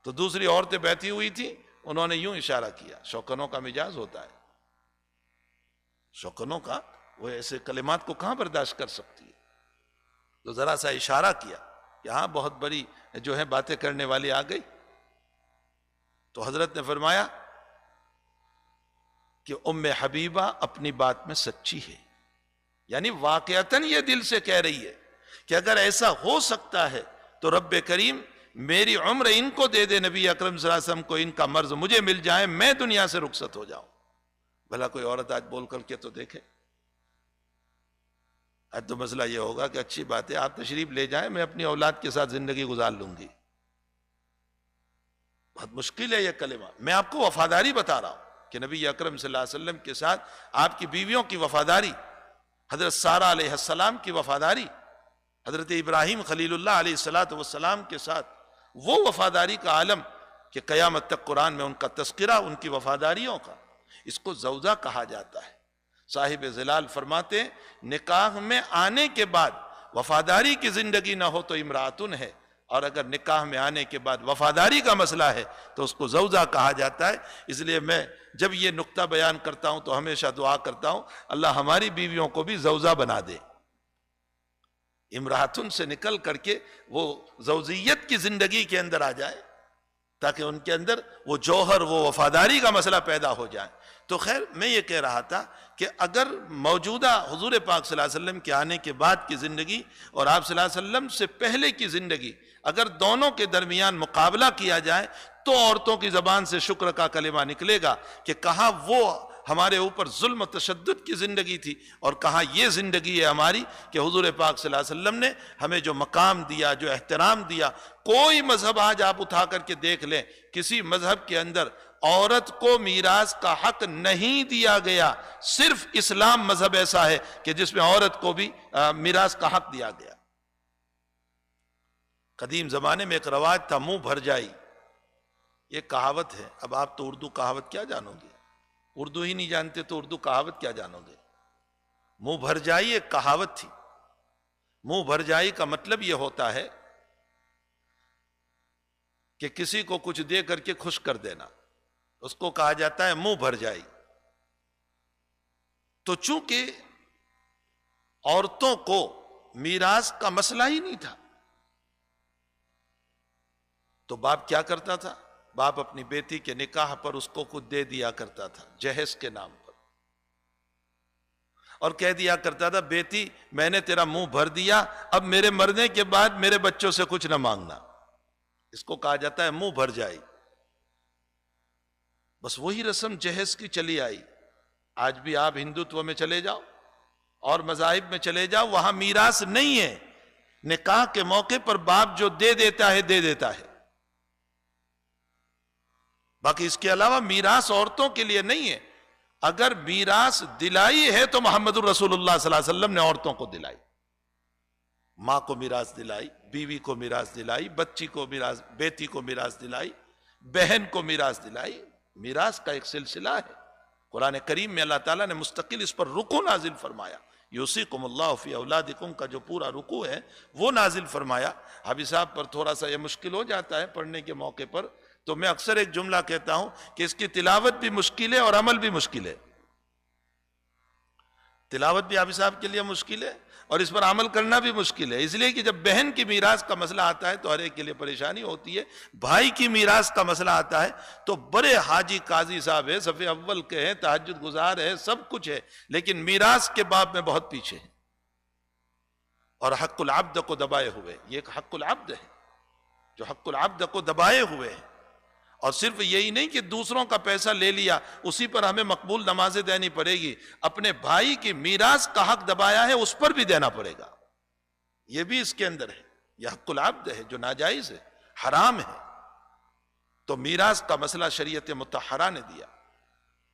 تو دوسری عورتیں بیٹھی ہوئی تھی، انہوں نے یوں اشارہ کیا. شوکنوں کا مزاج ہوتا ہے، شوکنوں کا، وہ ایسے کلمات کو کہاں برداشت کر سکتی ہے. تو ذرا سا اشارہ کیا کہ ہاں بہت بڑی جو ہے باتیں کرنے والی آ گئی. تو حضرت نے فرمایا کہ ام حبیبہ اپنی بات میں سچی ہے، یعنی واقعتاً یہ دل سے کہہ رہی ہے کہ اگر ایسا ہو سکتا ہے تو رب کریم میری عمر ان کو دے دے، نبی اکرم صلی اللہ علیہ وسلم کو ان کا مرض مجھے مل جائے، میں دنیا سے رخصت ہو جاؤں. بھلا کوئی عورت آج بول کر کے تو دیکھے. آج تو مسئلہ یہ ہوگا کہ اچھی بات ہے آپ تشریف لے جائیں، میں اپنی اولاد کے ساتھ زندگی گزار لوں گی. بہت مشکل ہے یہ کلمہ. میں آپ کو وفاداری بتا رہا ہوں کہ نبی اکرم صلی اللہ علیہ وسلم کے ساتھ آپ کی بیویوں کی وفاداری، حضرت سارہ علیہ السلام کی وفاداری، حضرت ابراہیم خلیل اللہ علیہ السلام کے ساتھ وہ وفاداری کا عالم کہ قیامت تک قرآن میں ان کا تذکرہ ان کی وفاداریوں کا، اس کو زوجہ کہا جاتا ہے. صاحب ظلال فرماتے ہیں نکاح میں آنے کے بعد وفاداری کی زندگی نہ ہو تو امراتن ہے، اور اگر نکاح میں آنے کے بعد وفاداری کا مسئلہ ہے تو اس کو زوجہ کہا جاتا ہے. اس لیے میں جب یہ نقطہ بیان کرتا ہوں تو ہمیشہ دعا کرتا ہوں اللہ ہماری بیویوں کو بھی زوجہ بنا دے، امراتن سے نکل کر کے وہ زوجیت کی زندگی کے اندر آ جائے تاکہ ان کے اندر وہ جوہر، وہ وفاداری کا مسئلہ پیدا ہو جائے. تو خیر میں یہ کہہ رہا تھا کہ اگر موجودہ حضور پاک صلی اللہ علیہ وسلم کے آنے کے بعد کی زندگی اور آپ صلی اللہ علیہ وسلم سے پہلے کی زندگی، اگر دونوں کے درمیان مقابلہ کیا جائے تو عورتوں کی زبان سے شکر کا کلمہ نکلے گا کہ کہاں وہ ہمارے اوپر ظلم و تشدد کی زندگی تھی اور کہاں یہ زندگی ہے ہماری کہ حضور پاک صلی اللہ علیہ وسلم نے ہمیں جو مقام دیا، جو احترام دیا. کوئی مذہب آج آپ اٹھا کر کے دیکھ لیں، کسی مذہب کے اندر عورت کو میراث کا حق نہیں دیا گیا. صرف اسلام مذہب ایسا ہے کہ جس میں عورت کو بھی میراث کا حق دیا گیا. قدیم زمانے میں ایک رواج تھا منہ بھر جائی، یہ کہاوت ہے. اب آپ تو اردو کہاوت کیا جانو گے، اردو ہی نہیں جانتے تو اردو کہاوت کیا جانو گے. منہ بھر جائی ایک کہاوت تھی. منہ بھر جائی کا مطلب یہ ہوتا ہے کہ کسی کو کچھ دے کر کے خوش کر دینا، اس کو کہا جاتا ہے منہ بھر جائی. تو چونکہ عورتوں کو میراث کا مسئلہ ہی نہیں تھا، تو باپ کیا کرتا تھا؟ باپ اپنی بیٹی کے نکاح پر اس کو کچھ دے دیا کرتا تھا جہیز کے نام پر، اور کہہ دیا کرتا تھا بیٹی میں نے تیرا منہ بھر دیا، اب میرے مرنے کے بعد میرے بچوں سے کچھ نہ مانگنا۔ اس کو کہا جاتا ہے منہ بھر جائی۔ بس وہی رسم جہیز کی چلی آئی۔ آج بھی آپ ہندوتو میں چلے جاؤ اور مذاہب میں چلے جاؤ، وہاں میراث نہیں ہے۔ نکاح کے موقع پر باپ جو دے دیتا ہے دے دیتا ہے، باقی اس کے علاوہ میراث عورتوں کے لیے نہیں ہے۔ اگر میراث دلائی ہے تو محمد الرسول اللہ صلی اللہ علیہ وسلم نے عورتوں کو دلائی، ماں کو میراث دلائی، بیوی کو میراث دلائی، بچی کو میراث، بیٹی کو میراث دلائی، بہن کو میراث دلائی۔ میراث کا ایک سلسلہ ہے۔ قرآن کریم میں اللہ تعالیٰ نے مستقل اس پر رکوع نازل فرمایا۔ یوصیکم اللہ فی اولادکم کا جو پورا رکوع ہے وہ نازل فرمایا۔ حافظ صاحب پر تھوڑا سا یہ مشکل ہو جاتا ہے پڑھنے کے موقع پر، تو میں اکثر ایک جملہ کہتا ہوں کہ اس کی تلاوت بھی مشکل ہے اور عمل بھی مشکل ہے۔ تلاوت بھی حافظ صاحب کے لیے مشکل ہے اور اس پر عمل کرنا بھی مشکل ہے، اس لیے کہ جب بہن کی میراث کا مسئلہ آتا ہے تو ہر ایک کے لیے پریشانی ہوتی ہے۔ بھائی کی میراث کا مسئلہ آتا ہے تو بڑے حاجی قاضی صاحب ہے، صف اول کے ہیں، تہجد گزار ہے، سب کچھ ہے، لیکن میراث کے باب میں بہت پیچھے ہے اور حق العبد کو دبائے ہوئے۔ یہ ایک حق العبد ہے جو حق العبد کو دبائے ہوئے ہے۔ اور صرف یہی نہیں کہ دوسروں کا پیسہ لے لیا اسی پر ہمیں مقبول نمازیں دینی پڑے گی، اپنے بھائی کی میراث کا حق دبایا ہے اس پر بھی دینا پڑے گا، یہ بھی اس کے اندر ہے۔ یہ حق العبد ہے جو ناجائز ہے، حرام ہے۔ تو میراث کا مسئلہ شریعت مطہرہ نے دیا۔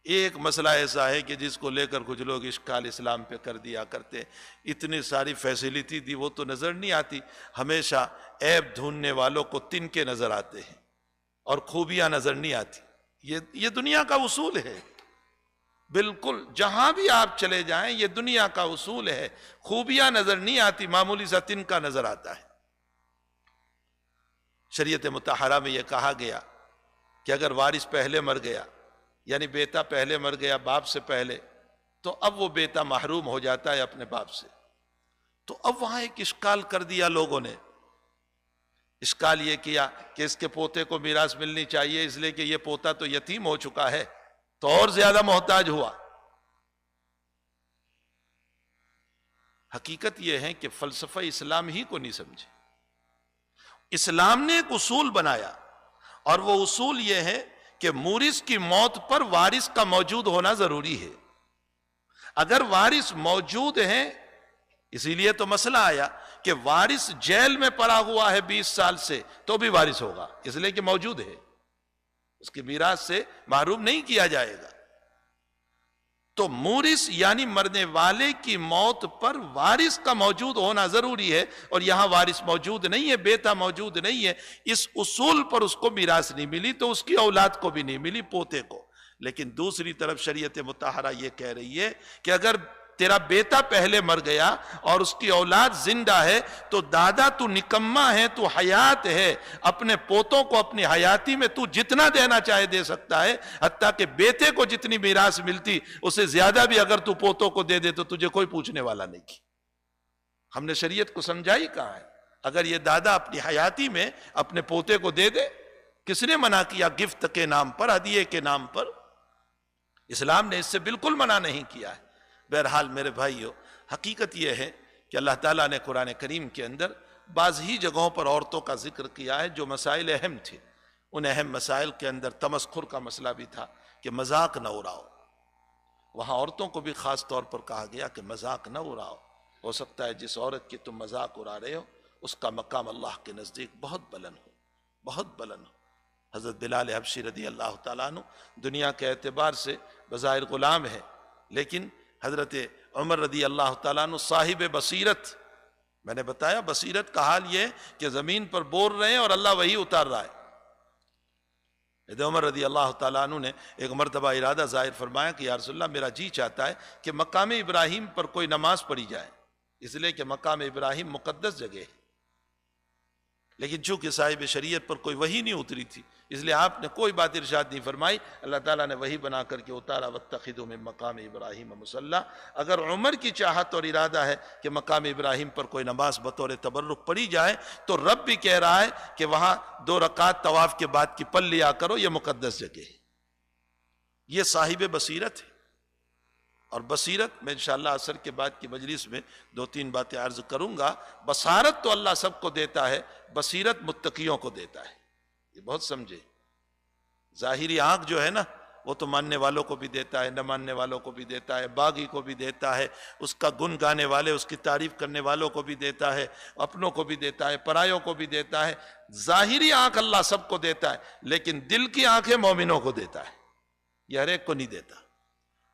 ایک مسئلہ ایسا ہے کہ جس کو لے کر کچھ لوگ اشکال اسلام پہ کر دیا کرتے، اتنی ساری فیسلٹی دی وہ تو نظر نہیں آتی، ہمیشہ عیب ڈھونڈنے والوں کو تنکے نظر آتے ہیں اور خوبیاں نظر نہیں آتی۔ یہ دنیا کا اصول ہے، بالکل جہاں بھی آپ چلے جائیں یہ دنیا کا اصول ہے۔ خوبیاں نظر نہیں آتی، معمولی سا تنکا نظر آتا ہے۔ شریعت مطہرہ میں یہ کہا گیا کہ اگر وارث پہلے مر گیا، یعنی بیٹا پہلے مر گیا باپ سے پہلے، تو اب وہ بیٹا محروم ہو جاتا ہے اپنے باپ سے۔ تو اب وہاں ایک اشکال کر دیا لوگوں نے، اشکال یہ کیا کہ اس کے پوتے کو میراث ملنی چاہیے، اس لیے کہ یہ پوتا تو یتیم ہو چکا ہے تو اور زیادہ محتاج ہوا۔ حقیقت یہ ہے کہ فلسفہ اسلام ہی کو نہیں سمجھے۔ اسلام نے ایک اصول بنایا اور وہ اصول یہ ہے کہ مورث کی موت پر وارث کا موجود ہونا ضروری ہے۔ اگر وارث موجود ہیں، اسی لیے تو مسئلہ آیا کہ وارث جیل میں پڑا ہوا ہے 20 سال سے تو بھی وارث ہوگا، اس لیے کہ موجود ہے، اس کی میراث سے محروم نہیں کیا جائے گا۔ تو مورث یعنی مرنے والے کی موت پر وارث کا موجود ہونا ضروری ہے، اور یہاں وارث موجود نہیں ہے، بیٹا موجود نہیں ہے، اس اصول پر اس کو میراث نہیں ملی تو اس کی اولاد کو بھی نہیں ملی، پوتے کو۔ لیکن دوسری طرف شریعت مطہرہ یہ کہہ رہی ہے کہ اگر تیرا بیٹا پہلے مر گیا اور اس کی اولاد زندہ ہے تو دادا تو نکما ہے، تو حیات ہے، اپنے پوتوں کو اپنی حیاتی میں تو جتنا دینا چاہے دے سکتا ہے، حتیٰ کہ بیٹے کو جتنی میراث ملتی اسے زیادہ بھی اگر تو پوتوں کو دے دے تو تجھے کوئی پوچھنے والا نہیں کی۔ ہم نے شریعت کو سمجھائی کہاں ہے؟ اگر یہ دادا اپنی حیاتی میں اپنے پوتے کو دے دے، کس نے منع کیا؟ گفت کے نام پر، ہدیے کے نام پر۔ اسلام نے اس سے بالکل منع نہیں کیا ہے۔ بہرحال میرے بھائیو، حقیقت یہ ہے کہ اللہ تعالیٰ نے قرآن کریم کے اندر بعض ہی جگہوں پر عورتوں کا ذکر کیا ہے جو مسائل اہم تھے۔ ان اہم مسائل کے اندر تمسخر کا مسئلہ بھی تھا کہ مذاق نہ اڑاؤ، وہاں عورتوں کو بھی خاص طور پر کہا گیا کہ مذاق نہ اڑاؤ۔ ہو سکتا ہے جس عورت کی تم مذاق اڑا رہے ہو اس کا مقام اللہ کے نزدیک بہت بلند ہو، بہت بلند ہو۔ حضرت بلال حبشی رضی اللہ تعالیٰ عنہ دنیا کے اعتبار سے بظاہر غلام ہے، لیکن حضرت عمر رضی اللہ تعالیٰ عنہ صاحب بصیرت، میں نے بتایا بصیرت کا حال یہ کہ زمین پر بول رہے ہیں اور اللہ وہی اتار رہا ہے۔ حضرت عمر رضی اللہ تعالیٰ عنہ نے ایک مرتبہ ارادہ ظاہر فرمایا کہ یا رسول اللہ میرا جی چاہتا ہے کہ مقام ابراہیم پر کوئی نماز پڑھی جائے، اس لیے کہ مقام ابراہیم مقدس جگہ ہے، لیکن چونکہ صاحب شریعت پر کوئی وحی نہیں اتری تھی اس لیے آپ نے کوئی بات ارشاد نہیں فرمائی، اللہ تعالیٰ نے وہی بنا کر کے اتارا واتخذوا من مقام ابراہیم مصلی۔ اگر عمر کی چاہت اور ارادہ ہے کہ مقام ابراہیم پر کوئی نماز بطور تبرک پڑھی جائے تو رب بھی کہہ رہا ہے کہ وہاں 2 رکعت طواف کے بعد کی پڑھ لیا کرو، یہ مقدس جگہ ہے۔ یہ صاحب بصیرت ہے، اور بصیرت میں انشاءاللہ عصر کے بعد کی مجلس میں 2-3 باتیں عرض کروں گا۔ بصارت تو اللہ سب کو دیتا ہے، بصیرت متقیوں کو دیتا ہے، یہ بہت سمجھے۔ ظاہری آنکھ جو ہے نا وہ تو ماننے والوں کو بھی دیتا ہے، نہ ماننے والوں کو بھی دیتا ہے، باغی کو بھی دیتا ہے، اس کا گن گانے والے، اس کی تعریف کرنے والوں کو بھی دیتا ہے، اپنوں کو بھی دیتا ہے، پرایوں کو بھی دیتا ہے۔ ظاہری آنکھ اللہ سب کو دیتا ہے، لیکن دل کی آنکھیں مومنوں کو دیتا ہے، یہ ہر ایک کو نہیں دیتا۔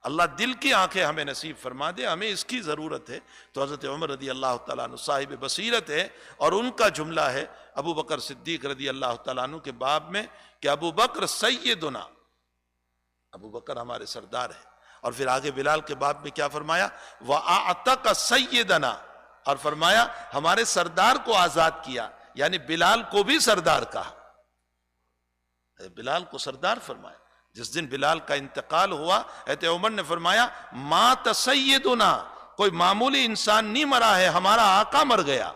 اللہ دل کی آنکھیں ہمیں نصیب فرما دے، ہمیں اس کی ضرورت ہے۔ تو حضرت عمر رضی اللہ تعالیٰ عنہ صاحب بصیرت ہے، اور ان کا جملہ ہے ابو بکر صدیق رضی اللہ تعالیٰ عنہ کے باب میں کہ ابو بکر سیدنا، ابو بکر ہمارے سردار ہیں۔ اور پھر آگے بلال کے باب میں کیا فرمایا؟ وَأَعْتَقَ سَيِّدَنَا، اور فرمایا ہمارے سردار کو آزاد کیا، یعنی بلال کو بھی سردار کہا، بلال کو سردار فرمایا۔ جس دن بلال کا انتقال ہوا، حضرت عمر نے فرمایا مات سیدنا، کوئی معمولی انسان نہیں مرا ہے، ہمارا آقا مر گیا۔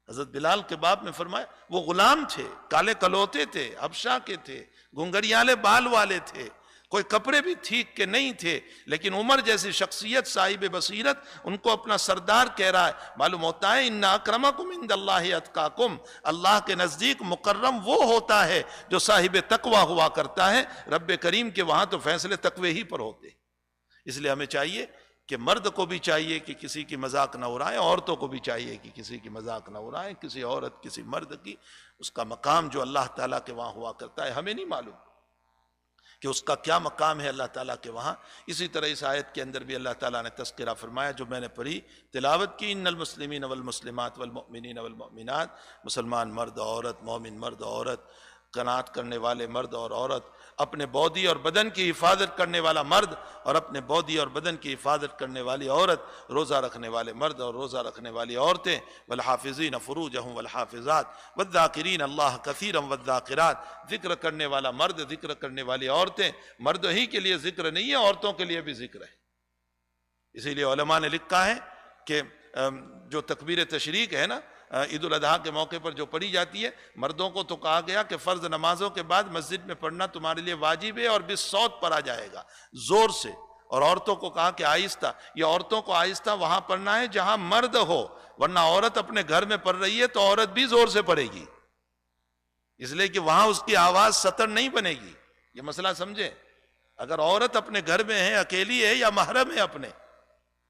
حضرت بلال کے باب میں فرمایا وہ غلام تھے، کالے کلوتے تھے، حبشہ کے تھے، گھنگریالے بال والے تھے، کوئی کپڑے بھی ٹھیک کے نہیں تھے، لیکن عمر جیسی شخصیت صاحب بصیرت ان کو اپنا سردار کہہ رہا ہے۔ معلوم ہوتا ہے ان اکرمکم عند اللہ اتقاکم، اللہ کے نزدیک مکرم وہ ہوتا ہے جو صاحب تقوی ہوا کرتا ہے۔ رب کریم کے وہاں تو فیصلے تقوی ہی پر ہوتے۔ اس لیے ہمیں چاہیے کہ مرد کو بھی چاہیے کہ کسی کی مذاق نہ اڑائے، عورتوں کو بھی چاہیے کہ کسی کی مذاق نہ اڑائے۔ کسی عورت، کسی مرد کی اس کا مقام جو اللہ تعالیٰ کے وہاں ہوا کرتا ہے، ہمیں نہیں معلوم کہ اس کا کیا مقام ہے اللہ تعالیٰ کے وہاں۔ اسی طرح اس آیت کے اندر بھی اللہ تعالیٰ نے تذکرہ فرمایا جو میں نے پڑھی، تلاوت کی، ان المسلمین والمسلمات والمؤمنین والمؤمنات، مسلمان مرد عورت، مومن مرد عورت، قناعت کرنے والے مرد اور عورت، اپنے باڈی اور بدن کی حفاظت کرنے والا مرد اور اپنے باڈی اور بدن کی حفاظت کرنے والی عورت، روزہ رکھنے والے مرد اور روزہ رکھنے والی عورتیں، والحافظین فروجہم والحافظات والذاکرین اللہ کثیرا والذاکرات، ذکر کرنے والا مرد، ذکر کرنے والی عورتیں۔ مرد ہی کے لیے ذکر نہیں ہے، عورتوں کے لیے بھی ذکر ہے۔ اسی لیے علماء نے لکھا ہے کہ جو تکبیر تشریق ہے نا عید الاضحیٰ کے موقع پر جو پڑھی جاتی ہے، مردوں کو تو کہا گیا کہ فرض نمازوں کے بعد مسجد میں پڑھنا تمہارے لیے واجب ہے اور بالصوت پڑھا جائے گا، زور سے، اور عورتوں کو کہا کہ آہستہ۔ یہ عورتوں کو آہستہ وہاں پڑھنا ہے جہاں مرد ہو، ورنہ عورت اپنے گھر میں پڑھ رہی ہے تو عورت بھی زور سے پڑھے گی، اس لیے کہ وہاں اس کی آواز سطر نہیں بنے گی۔ یہ مسئلہ سمجھے، اگر عورت اپنے گھر میں ہے، اکیلی ہے یا محرم ہے،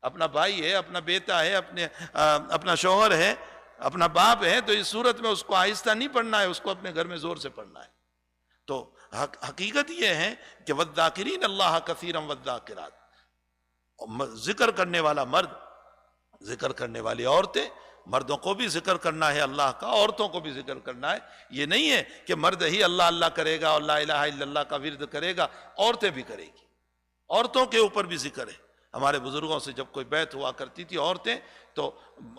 اپنا بھائی ہے، اپنا بیٹا ہے، اپنا شوہر ہے، اپنا باپ ہے، تو اس صورت میں اس کو آہستہ نہیں پڑھنا ہے، اس کو اپنے گھر میں زور سے پڑھنا ہے۔ تو حقیقت یہ ہے کہ والذاکرین اللہ کثیرا والذاکرات، ذکر کرنے والا مرد، ذکر کرنے والی عورتیں، مردوں کو بھی ذکر کرنا ہے اللہ کا، عورتوں کو بھی ذکر کرنا ہے۔ یہ نہیں ہے کہ مرد ہی اللہ اللہ کرے گا اور لا الہ الا اللہ کا ورد کرے گا، عورتیں بھی کرے گی، عورتوں کے اوپر بھی ذکر ہے۔ ہمارے بزرگوں سے جب کوئی بیعت ہوا کرتی تھی عورتیں، تو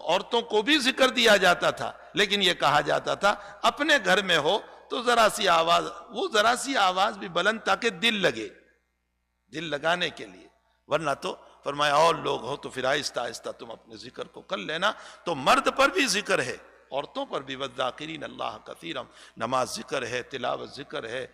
عورتوں کو بھی ذکر دیا جاتا تھا، لیکن یہ کہا جاتا تھا اپنے گھر میں ہو تو ذرا سی آواز، وہ ذرا سی آواز بھی بلند تاکہ دل لگے، دل لگانے کے لیے، ورنہ تو فرمایا اور لوگ ہو تو پھر آہستہ آہستہ تم اپنے ذکر کو کر لینا۔ تو مرد پر بھی ذکر ہے، عورتوں پر بھی، والذاکرین اللہ کثیرا، نماز ذکر ہے، تلاوت ذکر ہے،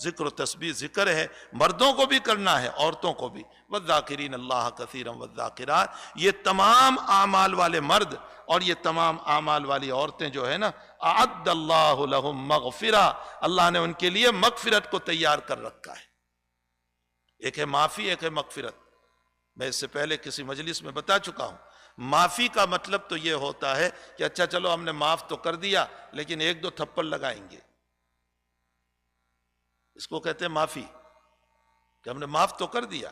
ذکر و تسبیح ذکر ہے، مردوں کو بھی کرنا ہے، عورتوں کو بھی، والذاکرین اللہ کثیرا والذاکرات۔ یہ تمام اعمال والے مرد اور یہ تمام اعمال والی عورتیں جو ہے نا، اعد اللہ لہم مغفرہ، اللہ نے ان کے لیے مغفرت کو تیار کر رکھا ہے۔ ایک ہے معافی، ایک ہے مغفرت۔ میں اس سے پہلے کسی مجلس میں بتا چکا ہوں، معافی کا مطلب تو یہ ہوتا ہے کہ اچھا چلو ہم نے معاف تو کر دیا لیکن 1-2 تھپڑ لگائیں گے، اس کو کہتے ہیں معافی، کہ ہم نے معاف تو کر دیا۔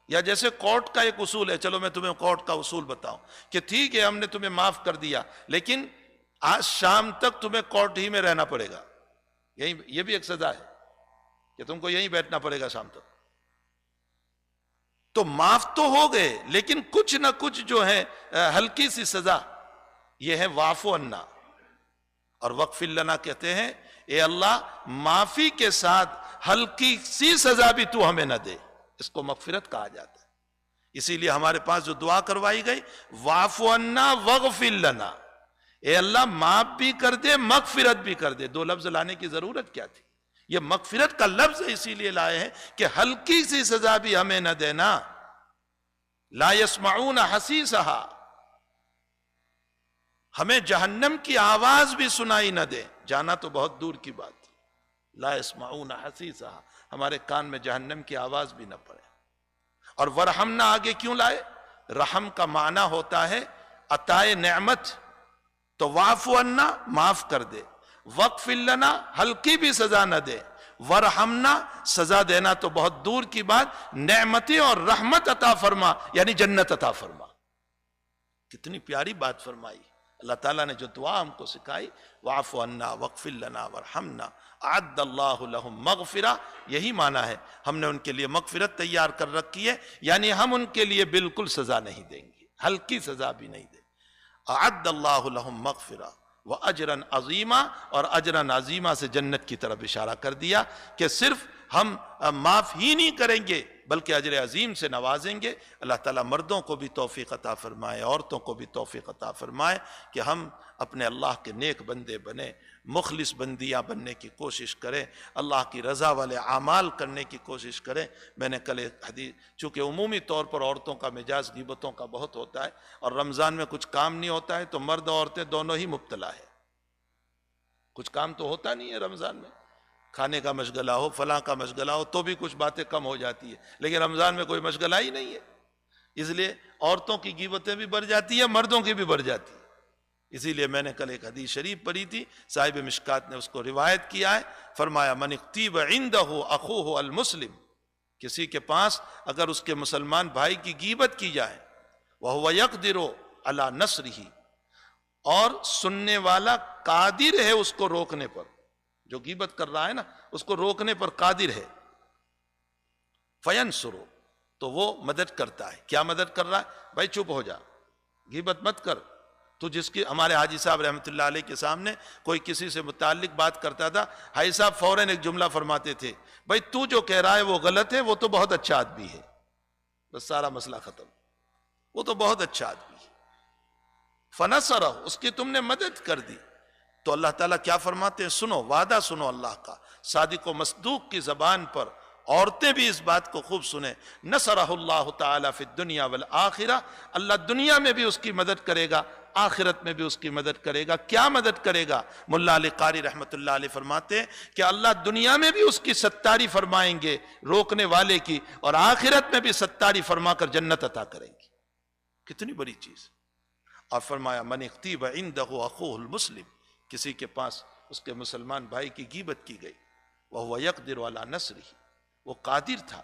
یا جیسے کورٹ کا ایک اصول ہے، چلو میں تمہیں کورٹ کا اصول بتاؤں کہ ٹھیک ہے ہم نے تمہیں معاف کر دیا لیکن آج شام تک تمہیں کورٹ ہی میں رہنا پڑے گا، یہ بھی ایک سزا ہے کہ تم کو یہیں بیٹھنا پڑے گا شام تک۔ تو معاف تو ہو گئے لیکن کچھ نہ کچھ جو ہے ہلکی سی سزا، یہ ہے واعف عنا، اور وغفر لنا کہتے ہیں اے اللہ معافی کے ساتھ ہلکی سی سزا بھی تو ہمیں نہ دے، اس کو مغفرت کہا جاتا ہے۔ اسی لیے ہمارے پاس جو دعا کروائی گئی واعف عنا واغفر لنا، اے اللہ معاف بھی کر دے مغفرت بھی کر دے۔ دو لفظ لانے کی ضرورت کیا تھی؟ یہ مغفرت کا لفظ اسی لیے لائے ہیں کہ ہلکی سی سزا بھی ہمیں نہ دینا۔ لا يسمعون حسیسہا، ہمیں جہنم کی آواز بھی سنائی نہ دے، جانا تو بہت دور کی بات، لا يسمعون حسیسہا، ہمارے کان میں جہنم کی آواز بھی نہ پڑے۔ اور ورحمنا آگے کیوں لائے؟ رحم کا معنی ہوتا ہے عطائے نعمت، تو واعف عنا معاف کر دے، واغفر لنا ہلکی بھی سزا نہ دے، ورحمنا سزا دینا تو بہت دور کی بات، نعمتیں اور رحمت عطا فرما یعنی جنت عطا فرما۔ کتنی پیاری بات فرمائی اللہ تعالیٰ نے جو دعا ہم کو سکھائی، واعف عنا واغفر لنا وارحمنا اعد اللہ لہم مغفرہ، یہی معنی ہے ہم نے ان کے لیے مغفرت تیار کر رکھی ہے، یعنی ہم ان کے لیے بالکل سزا نہیں دیں گے، ہلکی سزا بھی نہیں دیں۔ اعد اللہ لہم مغفرہ واجرا عظیما، اور اجرا عظیما سے جنت کی طرف اشارہ کر دیا کہ صرف ہم معاف ہی نہیں کریں گے بلکہ اجر عظیم سے نوازیں گے۔ اللہ تعالیٰ مردوں کو بھی توفیق عطا فرمائے، عورتوں کو بھی توفیق عطا فرمائے کہ ہم اپنے اللہ کے نیک بندے بنیں، مخلص بندیاں بننے کی کوشش کریں، اللہ کی رضا والے اعمال کرنے کی کوشش کریں۔ میں نے کل ایک حدیث، چونکہ عمومی طور پر عورتوں کا مزاج غیبتوں کا بہت ہوتا ہے، اور رمضان میں کچھ کام نہیں ہوتا ہے تو مرد اور عورتیں دونوں ہی مبتلا ہے۔ کچھ کام تو ہوتا نہیں ہے رمضان میں، کھانے کا مشغلہ ہو، فلاں کا مشغلہ ہو تو بھی کچھ باتیں کم ہو جاتی ہے، لیکن رمضان میں کوئی مشغلہ ہی نہیں ہے، اس لیے عورتوں کی غیبتیں بھی بڑھ جاتی ہیں، مردوں کی بھی بڑھ جاتی ہیں۔ اسی لیے میں نے کل ایک حدیث شریف پڑھی تھی، صاحب مشکات نے اس کو روایت کیا ہے، فرمایا من اغتیب عنده اخوه المسلم، کسی کے پاس اگر اس کے مسلمان بھائی کی غیبت کی جائے، وهو يقدر على نصره، اور سننے والا قادر ہے اس کو روکنے پر، جو غیبت کر رہا ہے نا اس کو روکنے پر قادر ہے، فینصرو، تو وہ مدد کرتا ہے۔ کیا مدد کر رہا ہے؟ بھائی چپ ہو جا، غیبت مت کر۔ تو جس کی، ہمارے حاجی صاحب رحمۃ اللہ علیہ کے سامنے کوئی کسی سے متعلق بات کرتا تھا، حاجی صاحب فوراً ایک جملہ فرماتے تھے، بھائی تو جو کہہ رہا ہے وہ غلط ہے، وہ تو بہت اچھا آدمی ہے، بس سارا مسئلہ ختم، وہ تو بہت اچھا آدمی ہے، فنصرہ، اس کی تم نے مدد کر دی۔ تو اللہ تعالیٰ کیا فرماتے ہیں؟ سنو، وعدہ سنو اللہ کا، صادق و مصدوق کی زبان پر، عورتیں بھی اس بات کو خوب سنیں، نصرہ اللہ تعالیٰ فی الدنیا والآخرہ، اللہ دنیا میں بھی اس کی مدد کرے گا، آخرت میں بھی اس کی مدد کرے گا۔ کیا مدد کرے گا؟ مولا علی قاری رحمۃ اللہ علیہ فرماتے ہیں کہ اللہ دنیا میں بھی اس کی ستاری فرمائیں گے روکنے والے کی، اور آخرت میں بھی ستاری فرما کر جنت عطا کریں گے۔ کتنی بڑی چیز۔ اور فرمایا من اغتیب عنده اخوه المسلم، کسی کے پاس اس کے مسلمان بھائی کی غیبت کی گئی، وهو يقدر على نصره، وہ قادر تھا،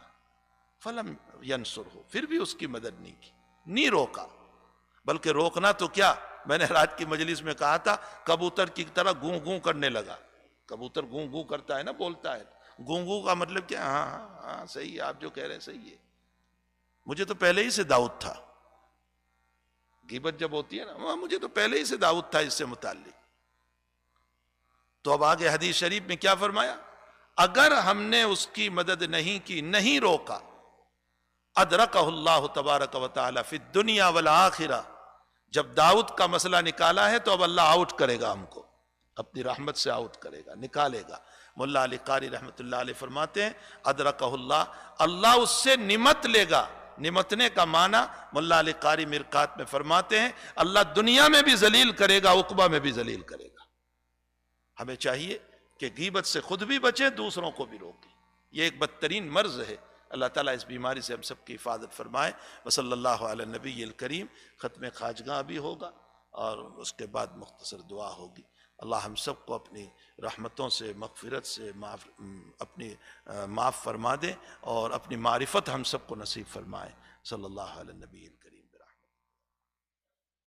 فلم ينصره، پھر بھی اس کی مدد نہیں کی، نہیں روکا، بلکہ روکنا تو کیا، میں نے رات کی مجلس میں کہا تھا، کبوتر کی طرح گوں گوں کرنے لگا۔ کبوتر گوں گوں کرتا ہے نا، بولتا ہے، گوں گوں کا مطلب کیا؟ ہاں ہاں ہاں صحیح ہے، آپ جو کہہ رہے ہیں صحیح ہے، مجھے تو پہلے ہی سے دعوت تھا۔ غیبت جب ہوتی ہے نا، مجھے تو پہلے ہی سے دعوت تھا اس سے متعلق۔ تو اب آگے حدیث شریف میں کیا فرمایا؟ اگر ہم نے اس کی مدد نہیں کی، نہیں روکا، ادرکہ اللہ تبارک و تعالی فی الدنیا والآخرہ، جب دعوت کا مسئلہ نکالا ہے تو اب اللہ آؤٹ کرے گا، ہم کو اپنی رحمت سے آؤٹ کرے گا، نکالے گا۔ مولا علی قاری رحمۃ اللہ علیہ فرماتے ہیں ادرکہ اللہ، اللہ اس سے نمت لے گا۔ نمتنے کا معنی مولا علی قاری مرقات میں فرماتے ہیں اللہ دنیا میں بھی ذلیل کرے گا، عقبہ میں بھی ذلیل کرے گا۔ ہمیں چاہیے کہ غیبت سے خود بھی بچیں، دوسروں کو بھی روکیں، یہ ایک بدترین مرض ہے۔ اللہ تعالیٰ اس بیماری سے ہم سب کی حفاظت فرمائے۔ وصلی اللہ علی نبی الکریم۔ ختم خواجگاہ بھی ہوگا اور اس کے بعد مختصر دعا ہوگی۔ اللہ ہم سب کو اپنی رحمتوں سے، مغفرت سے اپنی معاف فرما دے، اور اپنی معرفت ہم سب کو نصیب فرمائے۔ صلی اللہ علی نبی الکریم۔